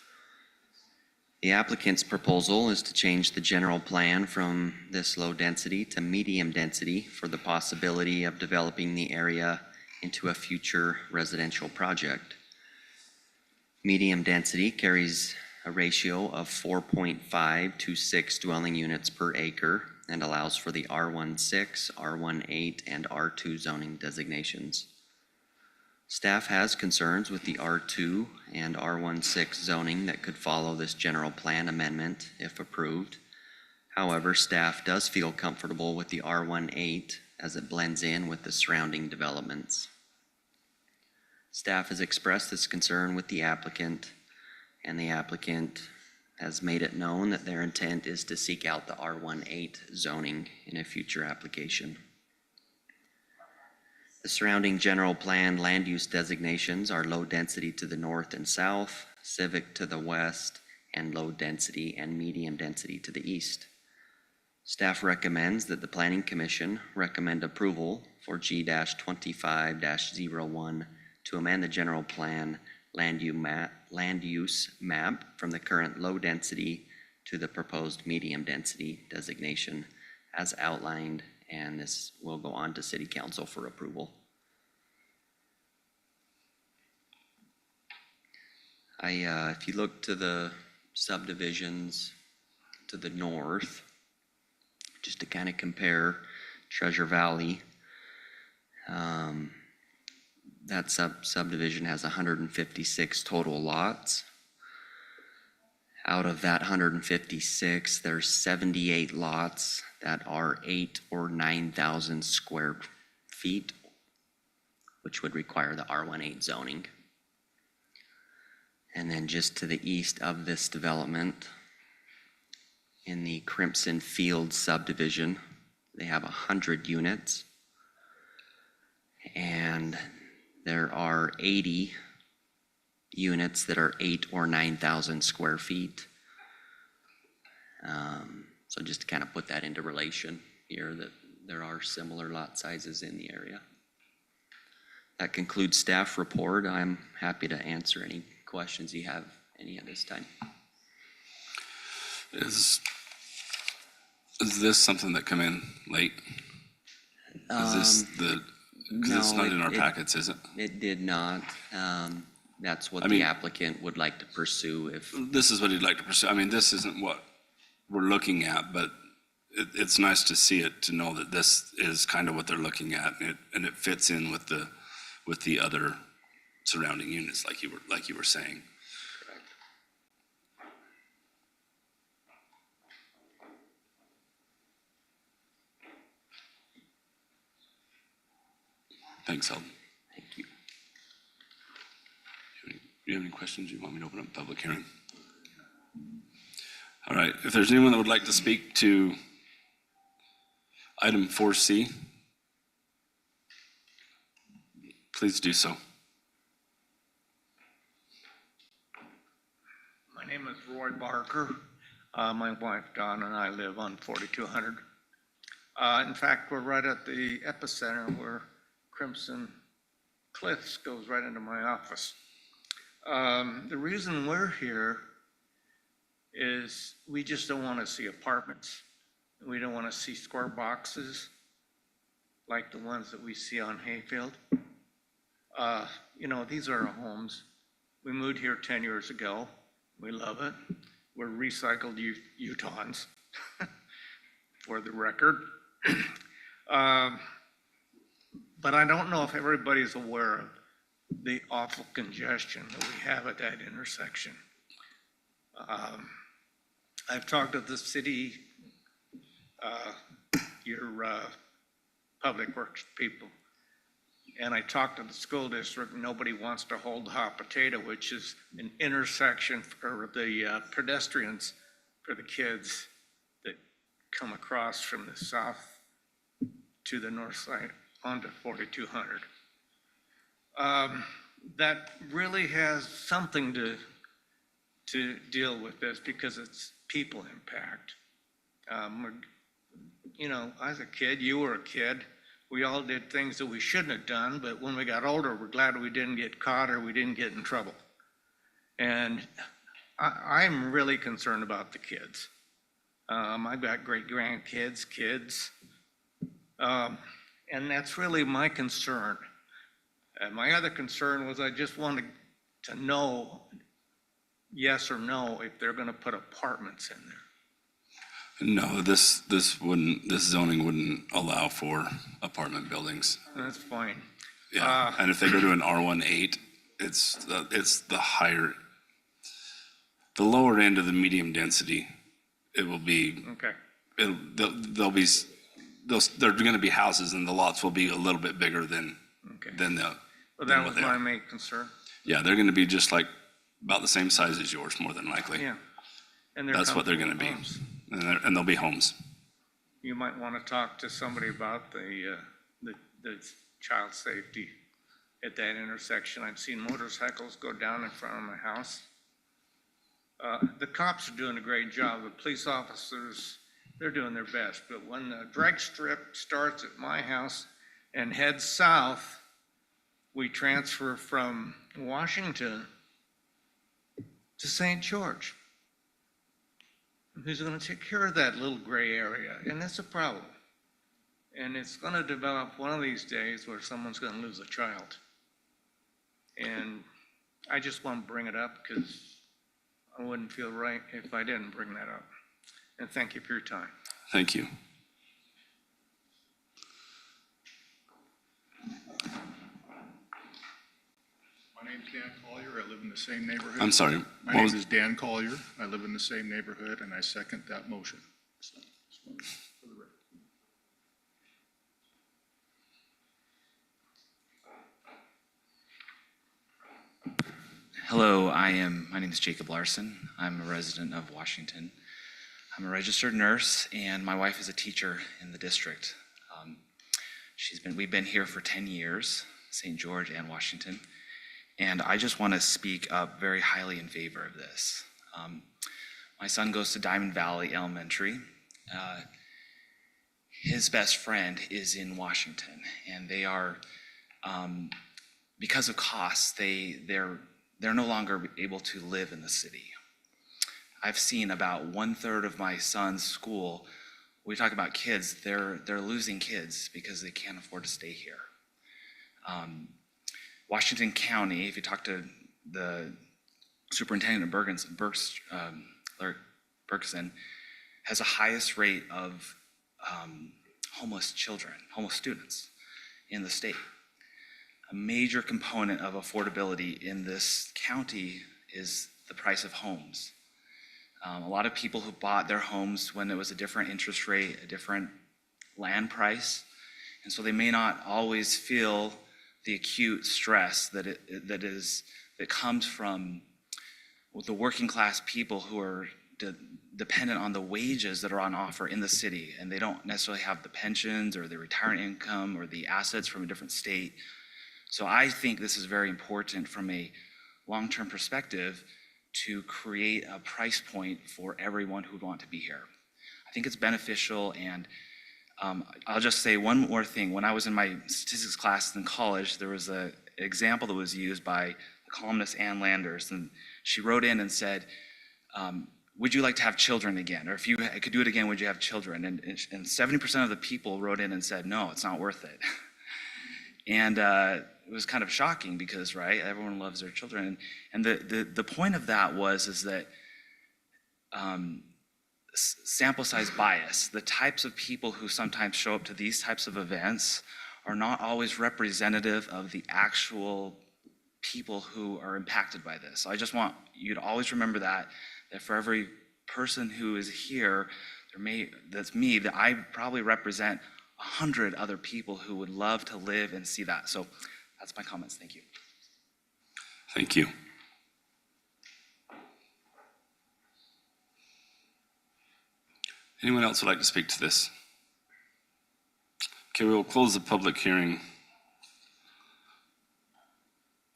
The applicant's proposal is to change the general plan from this low density to medium density for the possibility of developing the area into a future residential project. Medium density carries a ratio of 4.5 to 6 dwelling units per acre and allows for the R16, R18, and R2 zoning designations. Staff has concerns with the R2 and R16 zoning that could follow this general plan amendment if approved. However, staff does feel comfortable with the R18 as it blends in with the surrounding developments. Staff has expressed this concern with the applicant, and the applicant has made it known that their intent is to seek out the R18 zoning in a future application. The surrounding general plan land use designations are low density to the north and south, civic to the west, and low density and medium density to the east. Staff recommends that the Planning Commission recommend approval for G-25-01 to amend the general plan land use map from the current low density to the proposed medium density designation as outlined, and this will go on to City Council for approval. If you look to the subdivisions to the north, just to kind of compare Treasure Valley, that subdivision has 156 total lots. Out of that 156, there's 78 lots that are 8,000 or 9,000 square feet, which would require the R18 zoning. And then just to the east of this development, in the Crimson Field subdivision, they have 100 units. And there are 80 units that are 8,000 or 9,000 square feet. So just to kind of put that into relation here, that there are similar lot sizes in the area. That concludes staff report. I'm happy to answer any questions you have any at this time. Is this something that come in late? Is this because it's not in our packets, is it? It did not. That's what I the mean, applicant would like to pursue if, This is what he'd like to pursue. I mean, this isn't what we're looking at, but it's nice to see it, to know that this is kind of what they're looking at, and it fits in with the other surrounding units, like you were saying. Thanks, Eldon. thank you. Do you have any questions? You want me to open up a public hearing? All right, if there's anyone that would like to speak to item 4C, please do so. My name is Roy Barker. My wife Dawn and I live on 4200. In fact, we're right at the epicenter where Crimson Cliffs goes right into my office. The reason we're here is we just don't want to see apartments. We don't want to see square boxes like the ones that we see on Hayfield. These are our homes. We moved here 10 years ago. We love it. We're recycled Utahns, for the record. But I don't know if everybody's aware of the awful congestion that we have at that intersection. I've talked to the city your public works people. And I talked to the school district, nobody wants to hold the hot potato, which is an intersection for the pedestrians, for the kids that come across from the south to the north side onto 4200. That really has something to deal with this because it's people impact. You know, I was a kid, you were a kid. We all did things that we shouldn't have done, but when we got older, we're glad we didn't get caught or we didn't get in trouble. And I'm really concerned about the kids. I've got great grandkids, kids, and that's really my concern. And my other concern was I just wanted to know, yes or no, if they're gonna put apartments in there. No, this zoning wouldn't allow for apartment buildings. That's fine. Yeah, and if they go to an R18, it's the higher, the lower end of the medium density. It will be, Okay. they're gonna be houses and the lots will be a little bit bigger than Okay. the. Well, than that what was they my are. main concern. Yeah, they're gonna be just like, about the same size as yours, more than likely. Yeah. And That's what they're gonna be. comfortable homes. And they'll be homes. You might want to talk to somebody about the child safety at that intersection. I've seen motorcycles go down in front of my house. The cops are doing a great job. The police officers, they're doing their best. But when the drag strip starts at my house and heads south, we transfer from Washington to St. George. Who's going to take care of that little gray area? And that's a problem. And it's going to develop one of these days where someone's going to lose a child. And I just want to bring it up because I wouldn't feel right if I didn't bring that up. And thank you for your time. Thank you. My name's Dan Collier. I live in the same neighborhood. I'm sorry. My what name was- is Dan Collier. I live in the same neighborhood, and I second that motion. So, just wanted for the record. Hello, my name is Jacob Larson. I'm a resident of Washington. I'm a registered nurse, and my wife is a teacher in the district. We've been here for 10 years, St. George and Washington, and I just want to speak up very highly in favor of this. My son goes to Diamond Valley Elementary. His best friend is in Washington, and they are, because of costs, they're no longer able to live in the city. I've seen about 1/3 of my son's school. We talk about kids, they're losing kids because they can't afford to stay here. Washington County, if you talk to the superintendent of Bergson, has the highest rate of homeless children, homeless students in the state. A major component of affordability in this county is the price of homes. A lot of people who bought their homes when it was a different interest rate, a different land price, and so they may not always feel the acute stress that comes from the working class people who are dependent on the wages that are on offer in the city, and they don't necessarily have the pensions or the retirement income or the assets from a different state. So I think this is very important from a long-term perspective to create a price point for everyone who'd want to be here. I think it's beneficial, and I'll just say one more thing. When I was in my statistics class in college, there was an example that was used by the columnist Ann Landers, and she wrote in and said, would you like to have children again? Or if you could do it again, would you have children? And 70% of the people wrote in and said, no, it's not worth it. And it was kind of shocking because, right, everyone loves their children. And the point of that is that sample size bias, the types of people who sometimes show up to these types of events are not always representative of the actual people who are impacted by this. So I just want you to always remember that for every person who is here, that's me, that I probably represent 100 other people who would love to live and see that. So that's my comments. Thank you. Thank you. Anyone else would like to speak to this? Okay, we will close the public hearing.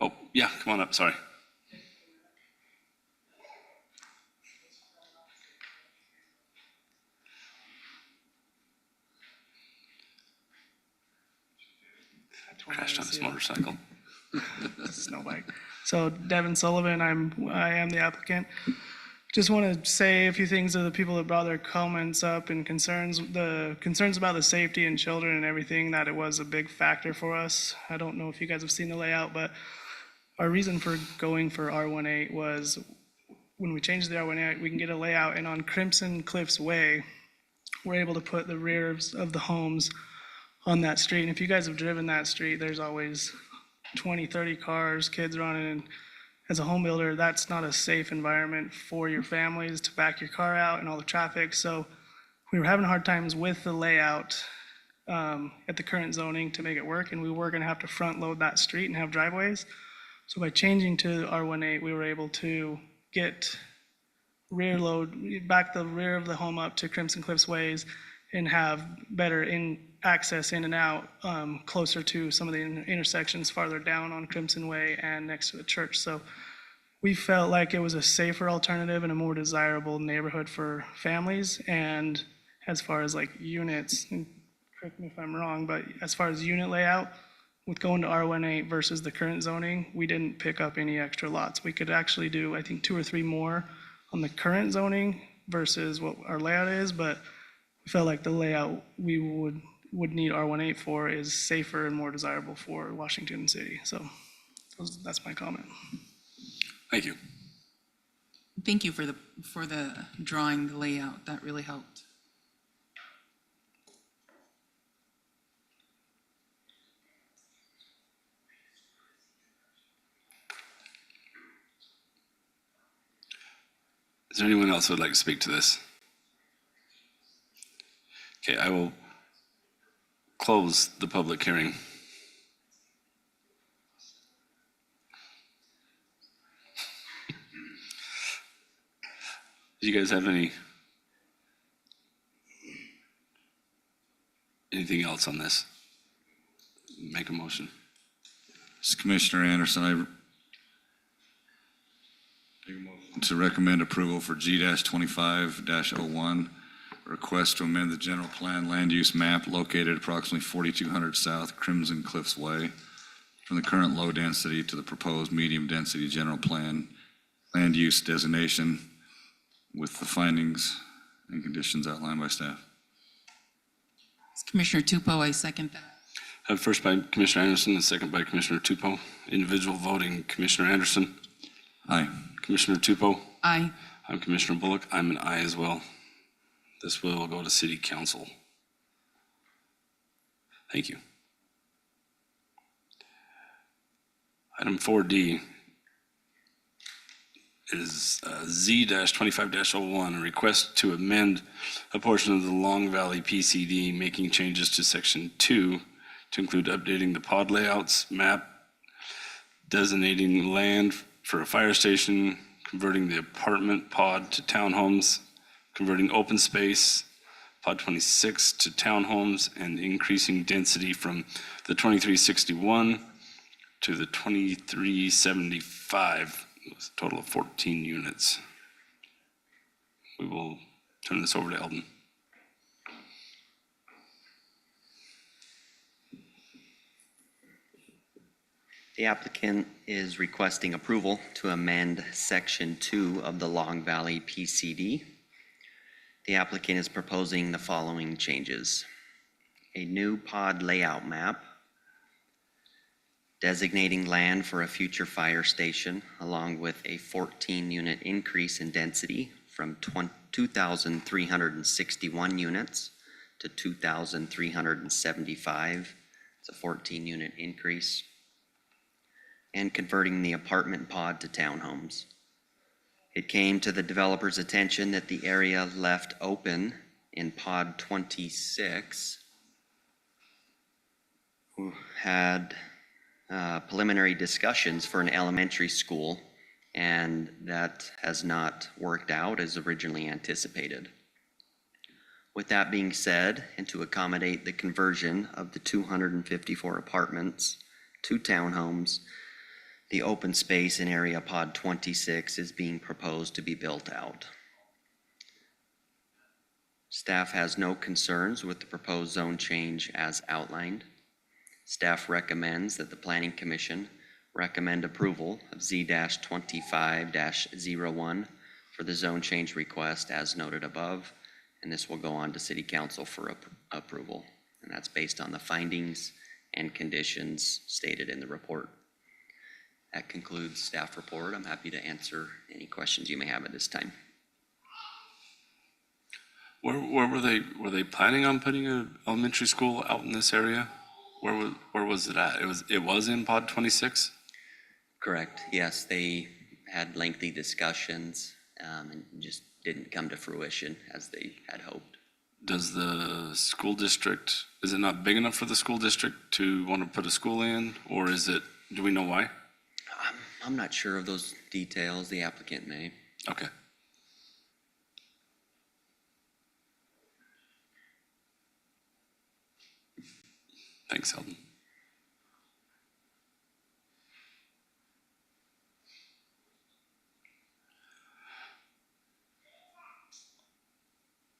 Oh, yeah, come on up, sorry. Crashed on his motorcycle. Snowbike. So Devin Sullivan, I am the applicant. Just want to say a few things to the people that brought their comments up and concerns. The concerns about the safety and children and everything, that it was a big factor for us. I don't know if you guys have seen the layout, but our reason for going for R18 was when we changed the R18, we can get a layout, and on Crimson Cliffs Way, we're able to put the rears of the homes on that street. And if you guys have driven that street, there's always 20, 30 cars, kids running, and as a home builder, that's not a safe environment for your families to back your car out and all the traffic. So we were having hard times with the layout at the current zoning to make it work, and we were gonna have to front load that street and have driveways. So by changing to R18, we were able to get rear load, back the rear of the home up to Crimson Cliffs Ways and have better access in and out closer to some of the intersections farther down on Crimson Way and next to the church. So we felt like it was a safer alternative and a more desirable neighborhood for families. And as far as like units, and correct me if I'm wrong, but as far as unit layout, with going to R18 versus the current zoning, we didn't pick up any extra lots. We could actually do, I think, 2 or 3 more on the current zoning versus what our layout is, but we felt like the layout we would need R18 for is safer and more desirable for Washington City. So that's my comment. Thank you. Thank you for the drawing, the layout. That really helped. Is there anyone else who would like to speak to this? Okay, I will close the public hearing. Do you guys have anything else on this? Make a motion. This is Commissioner Anderson, I to recommend approval for G-25-01, request to amend the general plan land use map located approximately 4200 South Crimson Cliffs Way from the current low density to the proposed medium density general plan land use designation with the findings and conditions outlined by staff. Commissioner Tupou, I second that. First by Commissioner Anderson, and second by Commissioner Tupou. Individual voting, Commissioner Anderson. Aye. Commissioner Tupou. Aye. I'm Commissioner Bullock. I'm an aye as well. This will go to City Council. Thank you. Item 4D is Z-25-01, a request to amend a portion of the Long Valley PCD, making changes to Section 2 to include updating the pod layouts map, designating land for a fire station, converting the apartment pod to townhomes, converting open space, pod 26 to townhomes, and increasing density from the 2361 to the 2375, with a total of 14 units. We will turn this over to Eldon. The applicant is requesting approval to amend Section 2 of the Long Valley PCD. The applicant is proposing the following changes: a new pod layout map, designating land for a future fire station, along with a 14-unit increase in density from 2,361 units to 2,375. It's a 14-unit increase. And converting the apartment pod to townhomes. It came to the developer's attention that the area left open in Pod 26, who had preliminary discussions for an elementary school, and that has not worked out as originally anticipated. With that being said, and to accommodate the conversion of the 254 apartments to townhomes, the open space in area Pod 26 is being proposed to be built out. Staff has no concerns with the proposed zone change as outlined. Staff recommends that the Planning Commission recommend approval of Z-25-01 for the zone change request as noted above, and this will go on to City Council for approval. And that's based on the findings and conditions stated in the report. That concludes staff report. I'm happy to answer any questions you may have at this time. Where were they planning on putting an elementary school out in this area? Where was it at? It was in Pod 26? Correct. Yes, they had lengthy discussions and just didn't come to fruition as they had hoped. Does the school district, is it not big enough for the school district to want to put a school in, or is it, do we know why? I'm not sure of those details. The applicant may. Okay. Thanks, Eldon.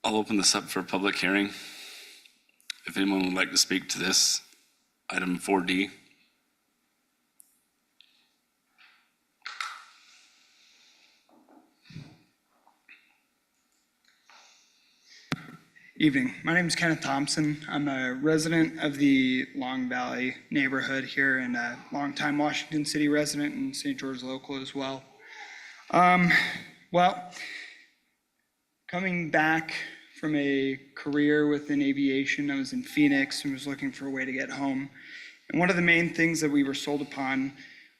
I'll open this up for a public hearing. If anyone would like to speak to this, item 4D. Evening. My name is Kenneth Thompson. I'm a resident of the Long Valley neighborhood here and a longtime Washington City resident and St. George local as well. Coming back from a career within aviation, I was in Phoenix and was looking for a way to get home. And one of the main things that we were sold upon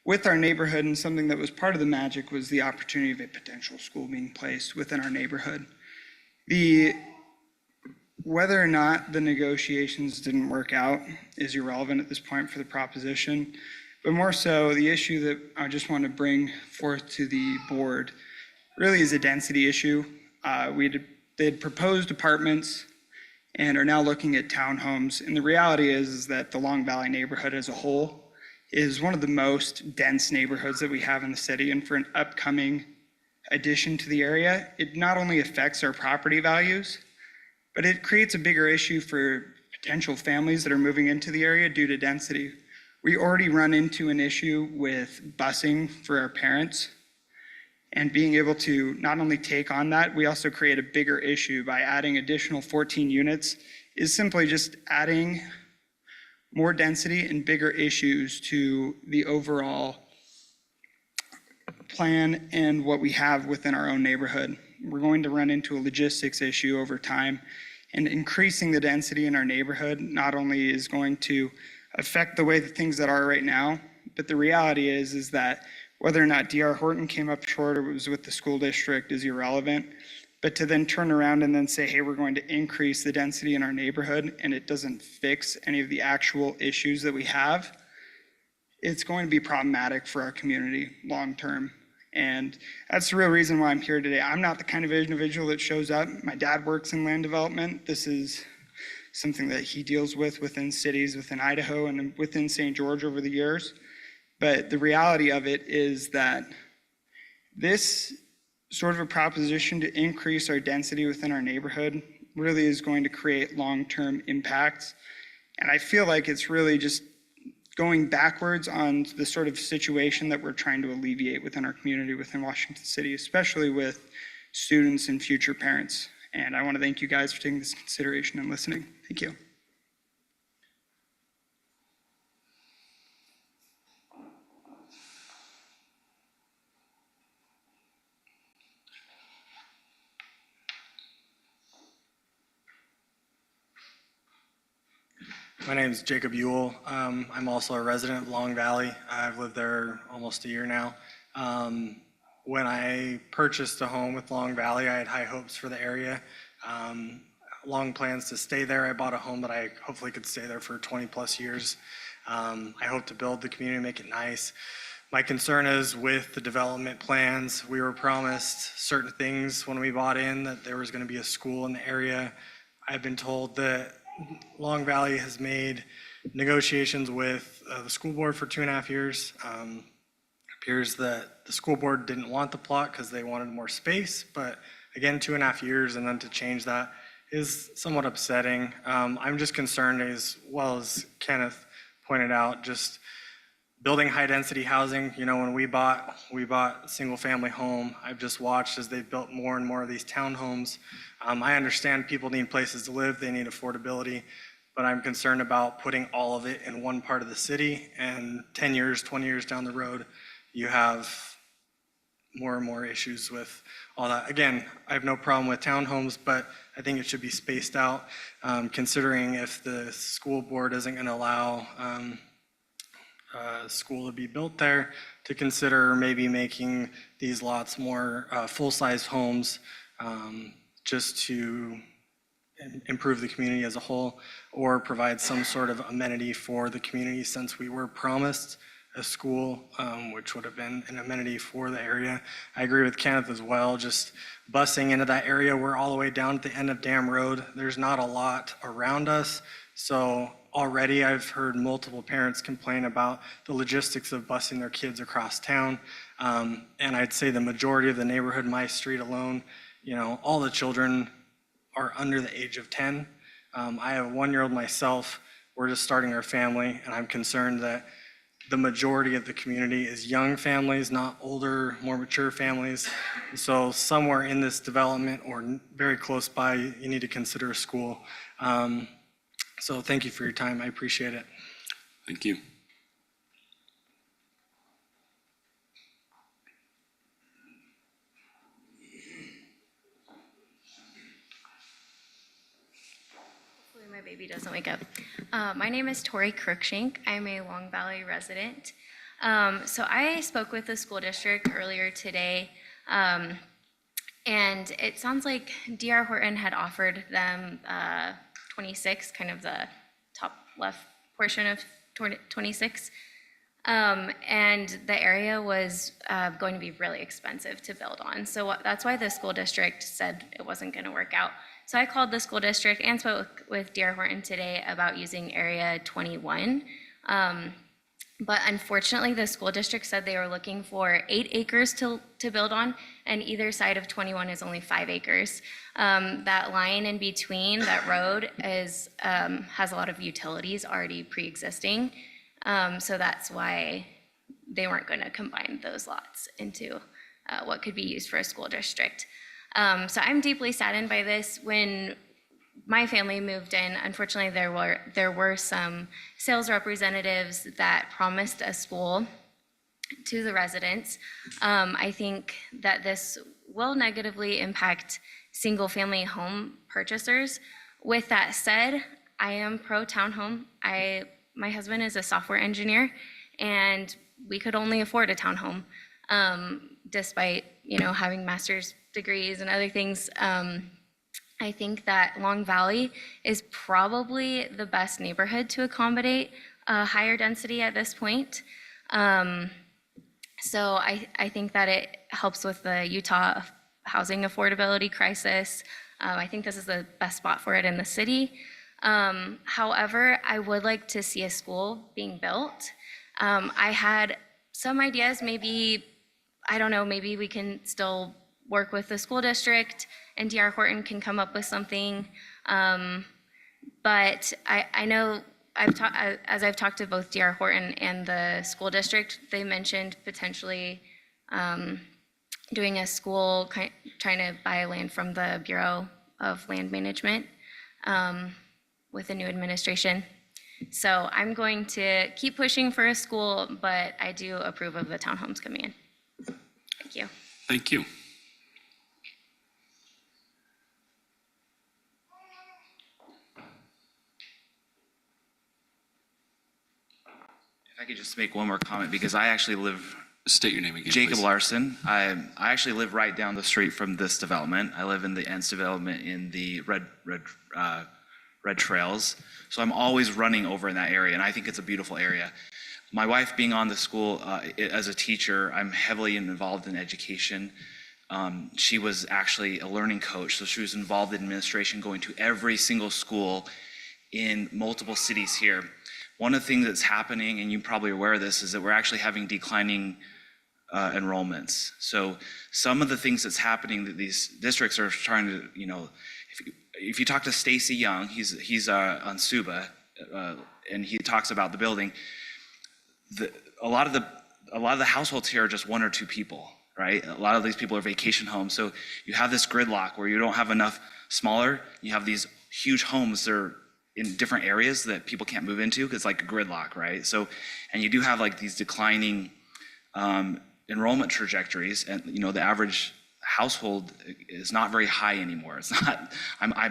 with our neighborhood, and something that was part of the magic, was the opportunity of a potential school being placed within our neighborhood. Whether or not the negotiations didn't work out is irrelevant at this point for the proposition, but more so the issue that I just want to bring forth to the board really is a density issue. They had proposed apartments and are now looking at townhomes, and the reality is that the Long Valley neighborhood as a whole is one of the most dense neighborhoods that we have in the city, and for an upcoming addition to the area, it not only affects our property values, but it creates a bigger issue for potential families that are moving into the area due to density. We already run into an issue with busing for our parents, and being able to not only take on that, we also create a bigger issue by adding additional 14 units is simply just adding more density and bigger issues to the overall plan and what we have within our own neighborhood. We're going to run into a logistics issue over time, and increasing the density in our neighborhood not only is going to affect the way that things that are right now, but the reality is that whether or not D.R. Horton came up short or was with the school district is irrelevant, but to then turn around and then say, hey, we're going to increase the density in our neighborhood, and it doesn't fix any of the actual issues that we have, it's going to be problematic for our community long-term. And that's the real reason why I'm here today. I'm not the kind of individual that shows up. My dad works in land development. This is something that he deals with within cities, within Idaho, and within St. George over the years. But the reality of it is that this sort of a proposition to increase our density within our neighborhood really is going to create long-term impacts. And I feel like it's really just going backwards on the sort of situation that we're trying to alleviate within our community within Washington City, especially with students and future parents. And I want to thank you guys for taking this consideration and listening. Thank you. My name is Jacob Ewell. I'm also a resident of Long Valley. I've lived there almost a year now. When I purchased a home with Long Valley, I had high hopes for the area. long plans to stay there. I bought a home that I hopefully could stay there for 20+ years. I hope to build the community, make it nice. My concern is with the development plans. We were promised certain things when we bought in, that there was going to be a school in the area. I've been told that Long Valley has made negotiations with the school board for 2.5 years. Appears that the school board didn't want the plot because they wanted more space, but again, 2.5 years, and then to change that is somewhat upsetting. I'm just concerned, as well as Kenneth pointed out, just building high-density housing. You know, when we bought a single-family home. I've just watched as they've built more and more of these townhomes. I understand people need places to live, they need affordability, but I'm concerned about putting all of it in one part of the city, and 10 years, 20 years down the road, you have more and more issues with all that. Again, I have no problem with townhomes, but I think it should be spaced out, considering if the school board isn't going to allow school to be built there, to consider maybe making these lots more full-size homes, just to improve the community as a whole, or provide some sort of amenity for the community, since we were promised a school, which would have been an amenity for the area. I agree with Kenneth as well, just busing into that area. We're all the way down at the end of Dam Road. There's not a lot around us. So already I've heard multiple parents complain about the logistics of busing their kids across town. And I'd say the majority of the neighborhood, my street alone, you know, all the children are under the age of 10. I have a 1-year-old myself. We're just starting our family, and I'm concerned that the majority of the community is young families, not older, more mature families. So somewhere in this development or very close by, you need to consider a school. So thank you for your time. I appreciate it. Thank you. Hopefully my baby doesn't wake up. My name is Tori Crookshank. I'm a Long Valley resident. So I spoke with the school district earlier today, and it sounds like D.R. Horton had offered them 26, kind of the top left portion of 26. And the area was going to be really expensive to build on. So that's why the school district said it wasn't going to work out. So I called the school district and spoke with D.R. Horton today about using Area 21. But unfortunately, the school district said they were looking for 8 acres to build on, and either side of 21 is only 5 acres. That line in between, that road, has a lot of utilities already pre-existing. So that's why they weren't going to combine those lots into what could be used for a school district. So I'm deeply saddened by this. When my family moved in, unfortunately, there were some sales representatives that promised a school to the residents. I think that this will negatively impact single-family home purchasers. With that said, I am pro townhome. My husband is a software engineer, and we could only afford a townhome, despite having master's degrees and other things. I think that Long Valley is probably the best neighborhood to accommodate higher density at this point. So I think that it helps with the Utah housing affordability crisis. I think this is the best spot for it in the city. However, I would like to see a school being built. I had some ideas, maybe, I don't know, maybe we can still work with the school district and D.R. Horton can come up with something. But I know as I've talked to both D.R. Horton and the school district, they mentioned potentially doing a school, trying to buy land from the Bureau of Land Management with the new administration. So I'm going to keep pushing for a school, but I do approve of the townhomes coming in. Thank you. Thank you. If I could just make one more comment, because I actually live State your name again, Jacob please. Larson. I actually live right down the street from this development. I live in the Ents development in the Red Trails. So I'm always running over in that area, and I think it's a beautiful area. My wife being on the school as a teacher, I'm heavily involved in education. She was actually a learning coach, so she was involved in administration, going to every single school in multiple cities here. One of the things that's happening, and you're probably aware of this, is that we're actually having declining enrollments. So some of the things that's happening that these districts are trying to, if you talk to Stacy Young, he's on Suba, and he talks about the building. A lot of the households here are just one or two people, right? A lot of these people are vacation homes. So you have this gridlock where you don't have enough smaller. You have these huge homes that are in different areas that people can't move into because it's like a gridlock, right? So, and you do have like these declining enrollment trajectories, and the average household is not very high anymore. It's not.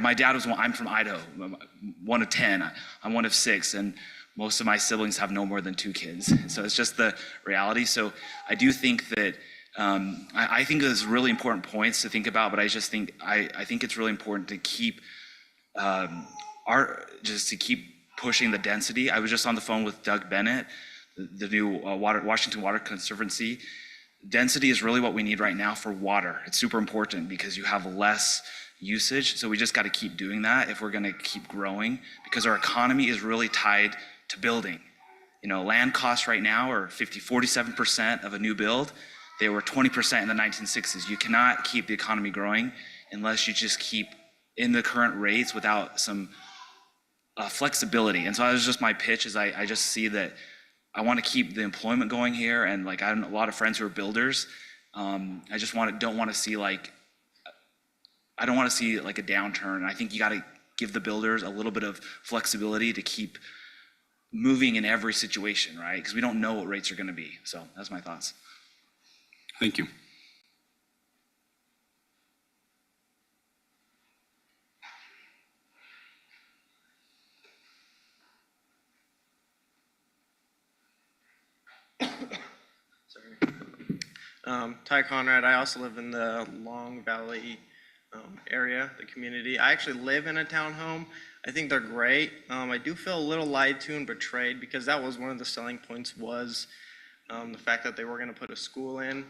My dad was one. I'm from Idaho. I'm one of 10. I'm one of 6, and most of my siblings have no more than 2 kids. So it's just the reality. So I do think that I think there's really important points to think about, but I just think I think it's really important to keep keep pushing the density. I was just on the phone with Doug Bennett, the new Washington Water Conservancy. Density is really what we need right now for water. It's super important because you have less usage. So we just got to keep doing that if we're going to keep growing, because our economy is really tied to building. Land costs right now are 47% of a new build. They were 20% in the 1960s. You cannot keep the economy growing unless you just keep in the current rates without some flexibility. And so that was just my pitch, is I just see that I want to keep the employment going here, and I have a lot of friends who are builders. I just don't want to see a downturn. I think you got to give the builders a little bit of flexibility to keep moving in every situation, right? Because we don't know what rates are going to be. So that's my thoughts. Thank you. Ty Conrad. I also live in the Long Valley area, the community. I actually live in a townhome. I think they're great. I do feel a little lied to and betrayed, because that was one of the selling points, was the fact that they were going to put a school in.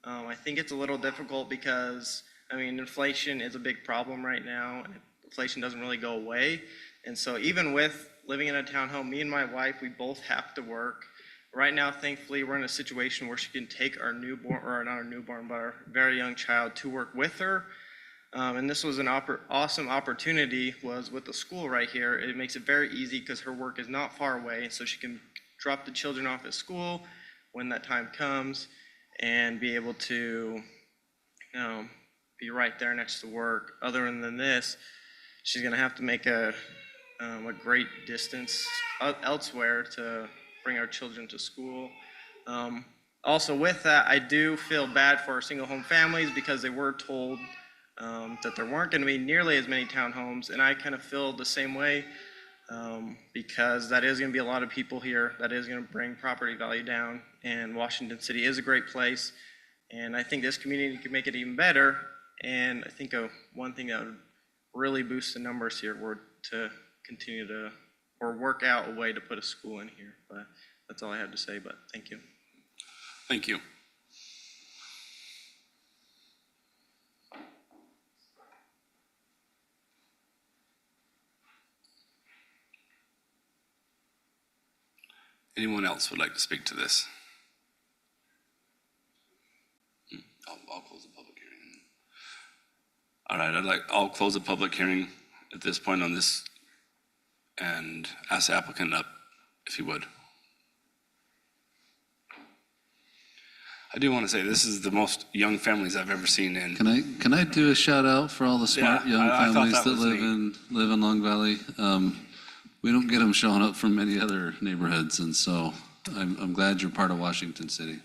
I think it's a little difficult because, inflation is a big problem right now, and inflation doesn't really go away. And so even with living in a townhome, me and my wife, we both have to work. Right now, thankfully, we're in a situation where she can take our newborn, or not our newborn, but our very young child to work with her. And this was an awesome opportunity, was with the school right here. It makes it very easy because her work is not far away, so she can drop the children off at school when that time comes and be able to be right there next to work. Other than this, she's going to have to make a great distance elsewhere to bring our children to school. Also with that, I do feel bad for our single home families, because they were told that there weren't going to be nearly as many townhomes, and I kind of feel the same way, because that is going to be a lot of people here. That is going to bring property value down, and Washington City is a great place, and I think this community can make it even better. And I think one thing that would really boost the numbers here were to continue to, or work out a way to put a school in here. But that's all I have to say, but thank you. Thank you. Anyone else would like to speak to this? I'll close the public hearing. All right, I'll close the public hearing at this point on this and ask the applicant up, if he would. I do want to say this is the most young families I've ever seen in. Can I do a shout out for all the smart Yeah, young I thought families that that was live in Long Valley? We don't get them showing up from many other neighborhoods, and so I'm glad you're part of Washington City.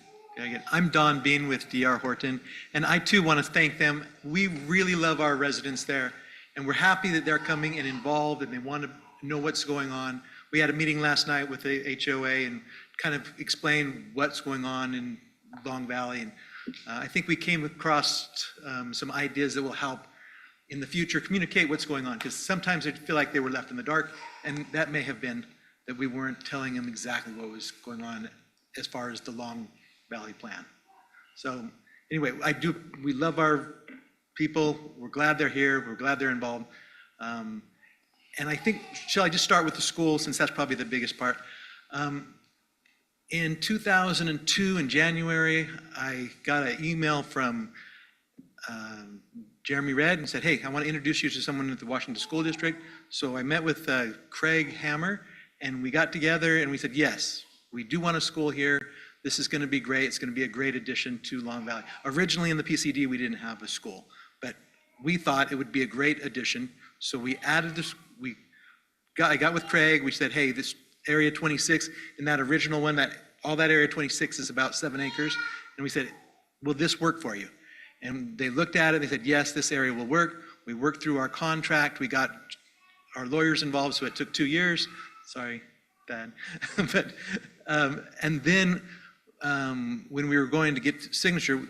I'm Don Bean with D.R. Horton, and I too want to thank them. We really love our residents there, and we're happy that they're coming and involved, and they want to know what's going on. We had a meeting last night with the HOA and kind of explain what's going on, and Long Valley. And I think we came across some ideas that will help in the future communicate what's going on, because sometimes I feel like they were left in the dark, and that may have been that we weren't telling them exactly what was going on as far as the Long Valley plan. So anyway, we love our people. We're glad they're here. We're glad they're involved. And I think, shall I just start with the school, since that's probably the biggest part? In 2002, in January, I got an email from Jeremy Redd and said, hey, I want to introduce you to someone at the Washington School District. So I met with Craig Hammer, and we got together and we said, yes, we do want a school here. This is going to be great. It's going to be a great addition to Long Valley. Originally in the PCD, we didn't have a school, but we thought it would be a great addition. So we added this, I got with Craig, we said, hey, this area 26, in that original one, all that area 26 is about 7 acres. And we said, will this work for you? And they looked at it, they said, yes, this area will work. We worked through our contract, we got our lawyers involved, so it took 2 years. Sorry, Dad. But, and then when we were going to get signature,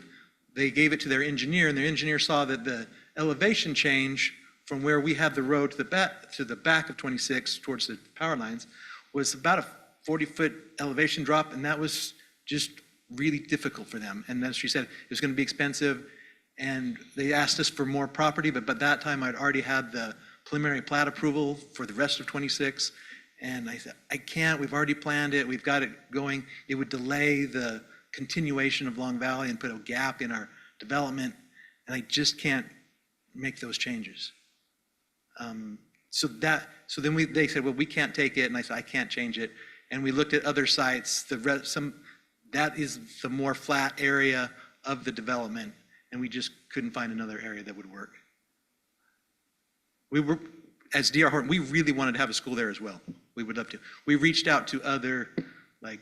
they gave it to their engineer, and their engineer saw that the elevation change from where we have the road to the back of 26 towards the power lines was about a 40-foot elevation drop, and that was just really difficult for them. And then she said it was going to be expensive, and they asked us for more property, but by that time I'd already had the preliminary plat approval for the rest of 26, and I said, I can't, we've already planned it, we've got it going. It would delay the continuation of Long Valley and put a gap in our development, and I just can't make those changes. So then they said, well, we can't take it, and I said, I can't change it. And we looked at other sites, that is the more flat area of the development, and we just couldn't find another area that would work. As D.R. Horton, we really wanted to have a school there as well. We would love to. We reached out to other, like,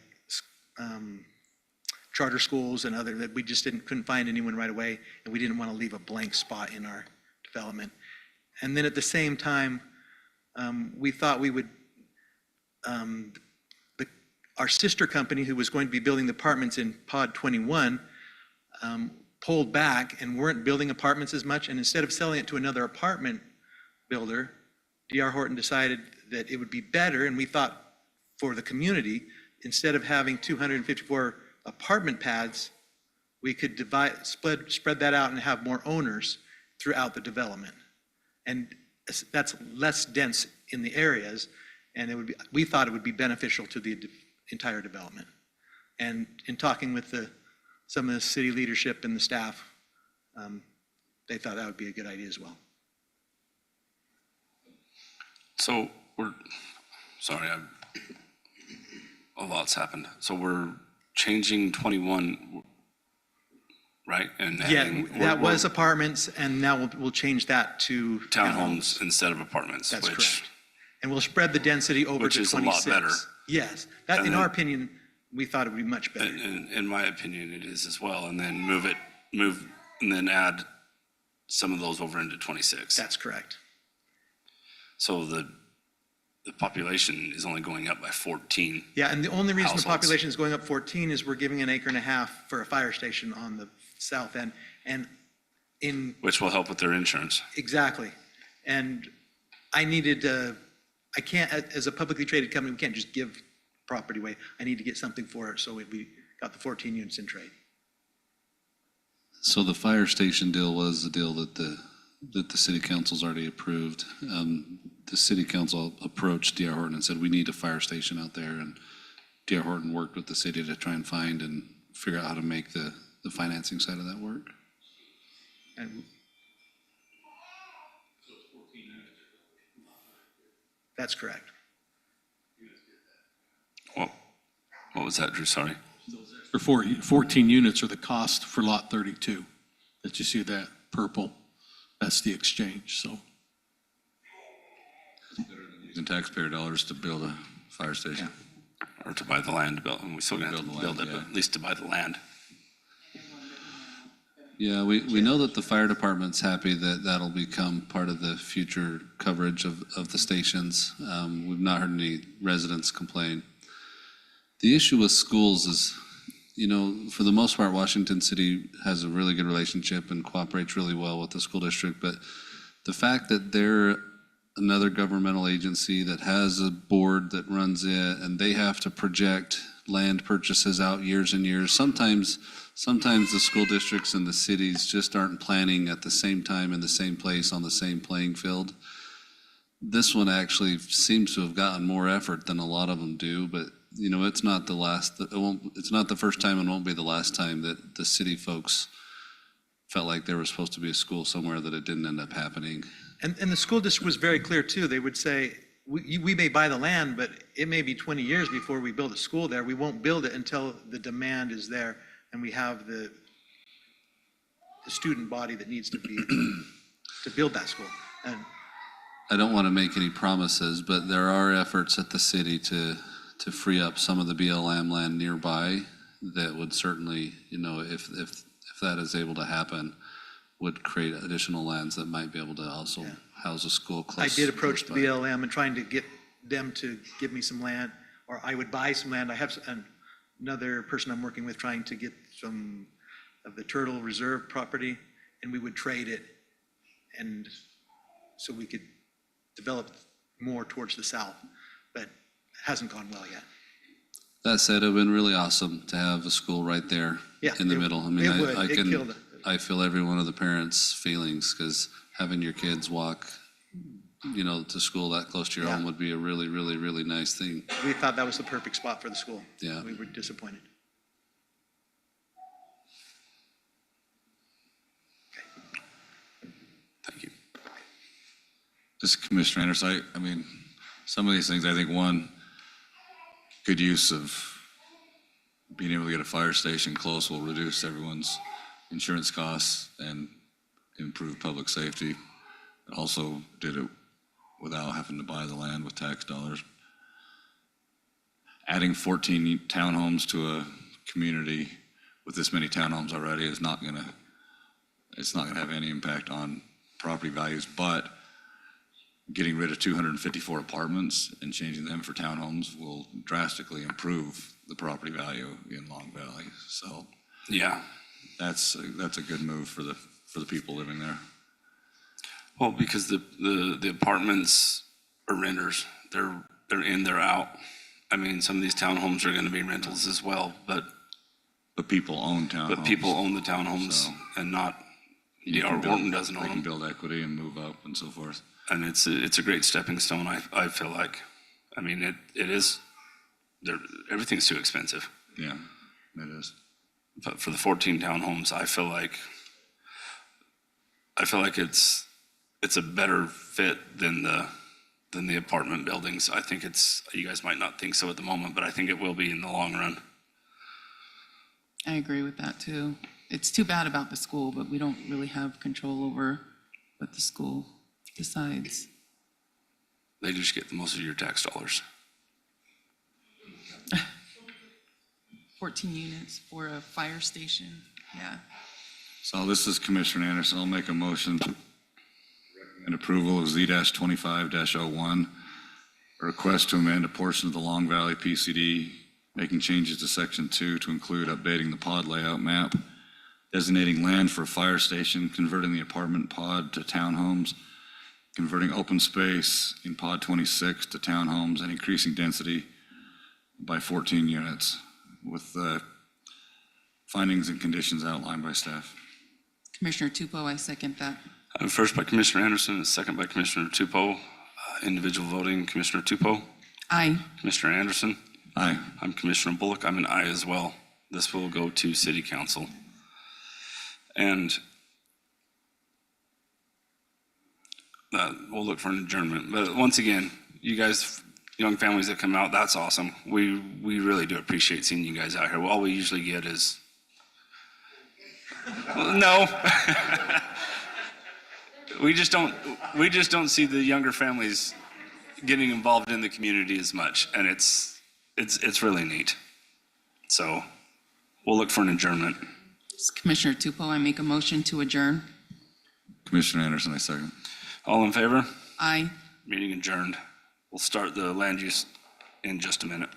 charter schools and other, that we just couldn't find anyone right away, and we didn't want to leave a blank spot in our development. And then at the same time, we thought we would, our sister company, who was going to be building the apartments in Pod 21, pulled back and weren't building apartments as much, and instead of selling it to another apartment builder, D.R. Horton decided that it would be better, and we thought for the community, instead of having 254 apartment pads, we could spread that out and have more owners throughout the development. And that's less dense in the areas, and we thought it would be beneficial to the entire development. And in talking with some of the city leadership and the staff, they thought that would be a good idea as well. So sorry, a lot's happened. So we're changing 21, right? And Yeah, that was apartments, and now we'll change that to townhomes instead of apartments. That's correct. And we'll spread the density over to 26. Which is a lot better. Yes, that, in our opinion, we thought it would be much better. In my opinion, it is as well. And then and then add some of those over into 26. That's correct. So the population is only going up by 14. Yeah, and the only reason households. the population is going up 14 is we're giving an acre and a half for a fire station on the south end. And which will help with their insurance. Exactly. And I needed, I can't, as a publicly traded company, we can't just give property away. I need to get something for it, so we got the 14 units in trade. So the fire station deal was the deal that the city council's already approved. The city council approached D.R. Horton and said, we need a fire station out there, and D.R. Horton worked with the city to try and find and figure out how to make the financing side of that work. And that's correct. What was that, Drew? Sorry. For 14 units are the cost for lot 32. That you see that purple, that's the exchange, so. Using taxpayer dollars to build a fire station. Or to buy the land to build, and we still gonna have to build it, but at least to buy the land. Yeah, we know that the fire department's happy that that'll become part of the future coverage of the stations. We've not heard any residents complain. The issue with schools is you know, for the most part, Washington City has a really good relationship and cooperates really well with the school district, but the fact that they're another governmental agency that has a board that runs it, and they have to project land purchases out years and years. Sometimes the school districts and the cities just aren't planning at the same time in the same place on the same playing field. This one actually seems to have gotten more effort than a lot of them do, but you know, it's not it's not the first time and won't be the last time that the city folks felt like there was supposed to be a school somewhere that it didn't end up happening. And the school district was very clear too. They would say, we may buy the land, but it may be 20 years before we build a school there. We won't build it until the demand is there and we have the student body that needs to be, to build that school. And I don't want to make any promises, but there are efforts at the city to free up some of the BLM land nearby that would certainly, you know, if that is able to happen, would create additional lands that might be able to also house a school I close. did approach the close by. BLM and trying to get them to give me some land, or I would buy some land. I have another person I'm working with trying to get some of the Turtle Reserve property, and we would trade it, and so we could develop more towards the south, but it hasn't gone well yet. That said, it would have been really awesome to have a school right there Yeah, in the it- middle. I mean, it would. I It killed can, it. I feel every one of the parents' feelings, because having your kids walk, you know, to school that close to your home would be a really, really, really nice thing. We thought that was the perfect spot for the school. Yeah. We were disappointed. Thank you. This is Commissioner Anderson. I mean, some of these things, I think one, good use of being able to get a fire station close will reduce everyone's insurance costs and improve public safety. Also did it without having to buy the land with tax dollars. Adding 14 townhomes to a community with this many townhomes already is not gonna have any impact on property values, but getting rid of 254 apartments and changing them for townhomes will drastically improve the property value in Long Valley. So Yeah. that's a good move for the people living there. Well, because the apartments are renters. They're in, they're out. I mean, some of these townhomes are gonna be rentals as well, but people own townhomes. But people own the townhomes So and not, you can Horton build- doesn't They own can them. build equity and move up and so forth. And it's a great stepping stone, I feel like. I mean, it is, everything's too expensive. Yeah, it is. But for the 14 townhomes, I feel like it's a better fit than the apartment buildings. I think you guys might not think so at the moment, but I think it will be in the long run. I agree with that too. It's too bad about the school, but we don't really have control over what the school decides. They just get the most of your tax dollars. 14 units for a fire station, yeah. So this is Commissioner Anderson. I'll make a motion to recommend approval of Z-25-01, a request to amend a portion of the Long Valley PCD, making changes to Section 2 to include updating the pod layout map, designating land for a fire station, converting the apartment pod to townhomes, converting open space in pod 26 to townhomes, and increasing density by 14 units with the findings and conditions outlined by staff. Commissioner Tupou, I second that. First by Commissioner Anderson, and second by Commissioner Tupou. Individual voting, Commissioner Tupou. Aye. Commissioner Anderson. Aye. I'm Commissioner Bullock. I'm an aye as well. This will go to City Council. And we'll look for an adjournment. But once again, you guys, young families that come out, that's awesome. We really do appreciate seeing you guys out here. All we usually get is, no. We just don't see the younger families getting involved in the community as much, and it's really neat. So we'll look for an adjournment. Commissioner Tupou, I make a motion to adjourn. Commissioner Anderson, I second. All in favor? Aye. Meeting adjourned. We'll start the land use in just a minute.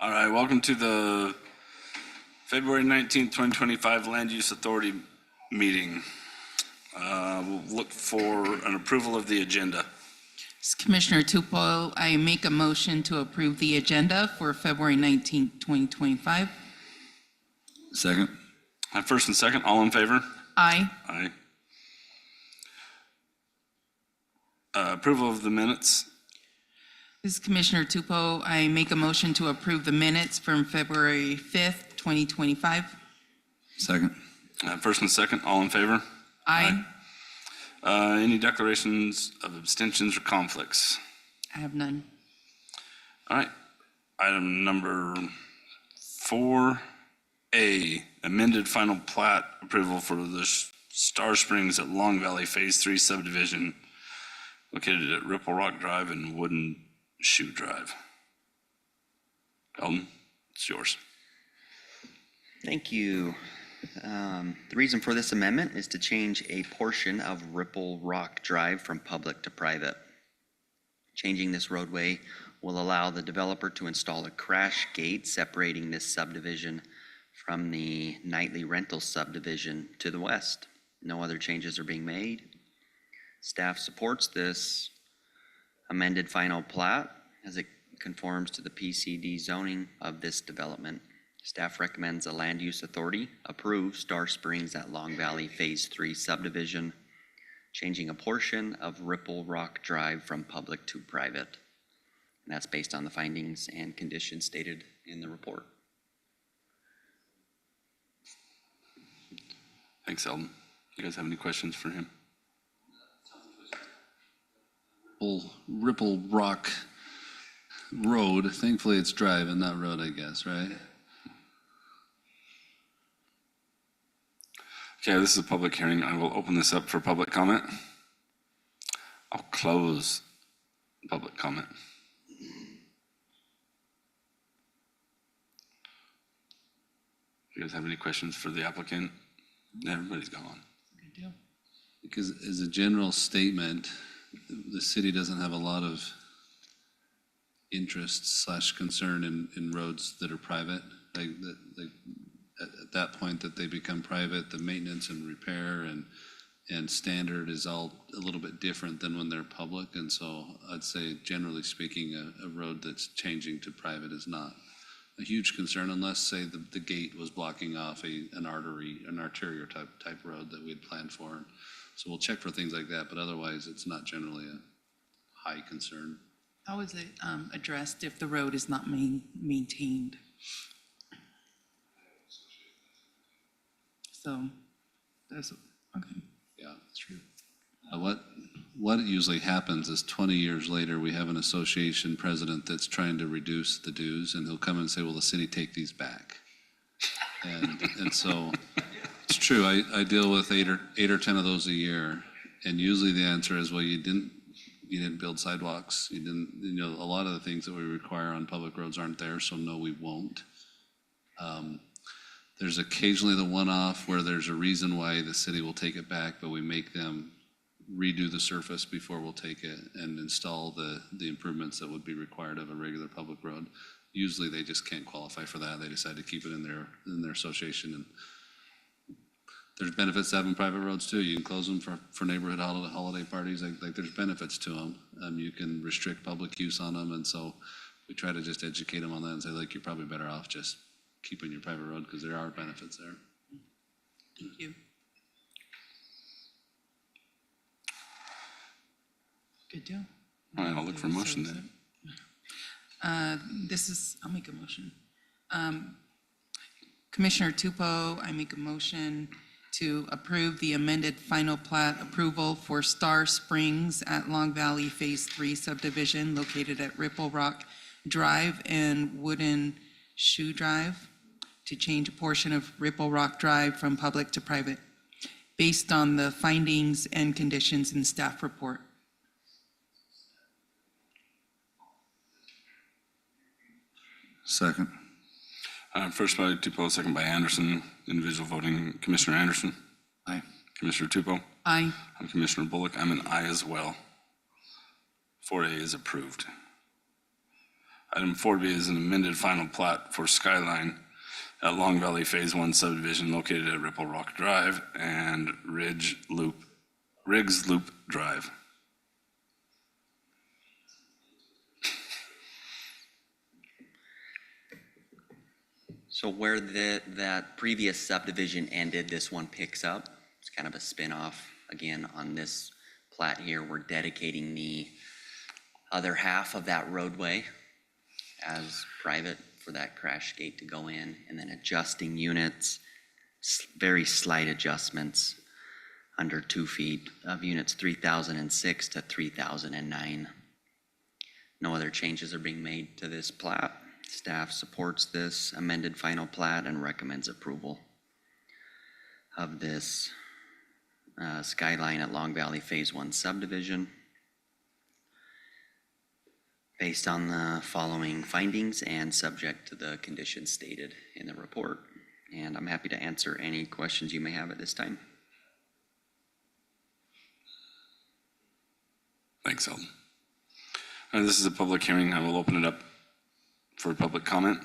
All right, welcome to the February 19th, 2025 Land Use Authority meeting. We'll look for an approval of the agenda. This is Commissioner Tupou, I make a motion to approve the agenda for February 19th, 2025. Second? First and second, all in favor? Aye. Aye. Approval of the minutes. This is Commissioner Tupou, I make a motion to approve the minutes from February 5th, 2025. Second? First and second, all in favor? Aye. Any declarations of abstentions or conflicts? I have none. All right, item number 4A, amended final plat approval for the Star Springs at Long Valley Phase 3 subdivision located at Ripple Rock Drive and Wooden Shoe Drive. Eldon, it's yours. Thank you. The reason for this amendment is to change a portion of Ripple Rock Drive from public to private. Changing this roadway will allow the developer to install a crash gate separating this subdivision from the nightly rental subdivision to the west. No other changes are being made. Staff supports this amended final plat as it conforms to the PCD zoning of this development. Staff recommends a land use authority approve Star Springs at Long Valley Phase 3 subdivision, changing a portion of Ripple Rock Drive from public to private. And that's based on the findings and conditions stated in the report. Thanks, Eldon. You guys have any questions for him? Ripple Rock Road, thankfully it's drive and not road, I guess, right? Okay, this is a public hearing. I will open this up for public comment. I'll close public comment. You guys have any questions for the applicant? Everybody's gone. Because as a general statement, the city doesn't have a lot of interest / concern in roads that are private. At that point that they become private, the maintenance and repair and standard is all a little bit different than when they're public. And so I'd say, generally speaking, a road that's changing to private is not a huge concern unless, say, the gate was blocking off an arterial type road that we had planned for. So we'll check for things like that, but otherwise it's not generally a high concern. How is it addressed if the road is not maintained? So, that's, okay. Yeah, that's true. What usually happens is 20 years later, we have an association president that's trying to reduce the dues, and he'll come and say, well, the city take these back. And so it's true. I deal with eight or 10 of those a year, and usually the answer is, well, you didn't build sidewalks. You didn't, a lot of the things that we require on public roads aren't there, so no, we won't. There's occasionally the one-off where there's a reason why the city will take it back, but we make them redo the surface before we'll take it and install the improvements that would be required of a regular public road. Usually they just can't qualify for that. They decide to keep it in their association. And there's benefits to having private roads too. You can close them for neighborhood holiday parties. Like there's benefits to them. You can restrict public use on them. And so we try to just educate them on that and say, like, you're probably better off just keeping your private road because there are benefits there. Thank you. Good deal. All right, I'll look for a motion then. I'll make a motion. Commissioner Tupou, I make a motion to approve the amended final plat approval for Star Springs at Long Valley Phase 3 subdivision located at Ripple Rock Drive and Wooden Shoe Drive to change a portion of Ripple Rock Drive from public to private based on the findings and conditions in staff report. Second. First by Tupou, second by Anderson. Individual voting, Commissioner Anderson. Aye. Commissioner Tupou. Aye. I'm Commissioner Bullock. I'm an aye as well. 4A is approved. Item 4B is an amended final plat for Skyline at Long Valley Phase 1 subdivision located at Ripple Rock Drive and Riggs Loop Drive. So where that previous subdivision ended, this one picks up. It's kind of a spin-off. Again, on this plat here, we're dedicating the other half of that roadway as private for that crash gate to go in, and then adjusting units, very slight adjustments, under 2 feet of units 3006 to 3009. No other changes are being made to this plat. Staff supports this amended final plat and recommends approval of this Skyline at Long Valley Phase 1 subdivision based on the following findings and subject to the conditions stated in the report. And I'm happy to answer any questions you may have at this time. Thanks, Eldon. This is a public hearing. I will open it up for public comment.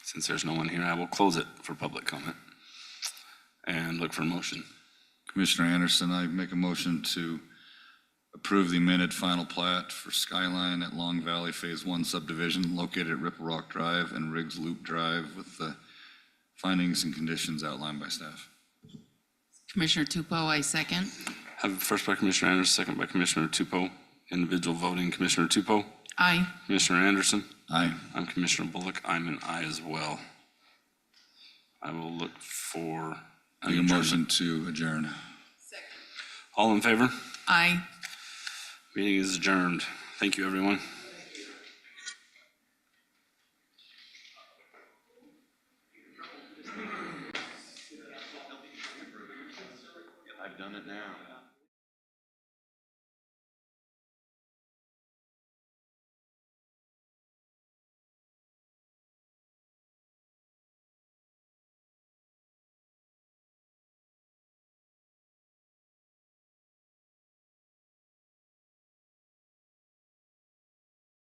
Since there's no one here, I will close it for public comment and look for a motion. Commissioner Anderson, I make a motion to approve the amended final plat for Skyline at Long Valley Phase 1 subdivision located at Ripple Rock Drive and Riggs Loop Drive with the findings and conditions outlined by staff. Commissioner Tupou, I second. Have a first by Commissioner Anderson, second by Commissioner Tupou. Individual voting, Commissioner Tupou. Aye. Commissioner Anderson. Aye. I'm Commissioner Bullock. I'm an aye as well. I will look for an Make a adjournment. motion to adjourn. All in favor? Aye. Meeting is adjourned. Thank you, everyone. I've done it now.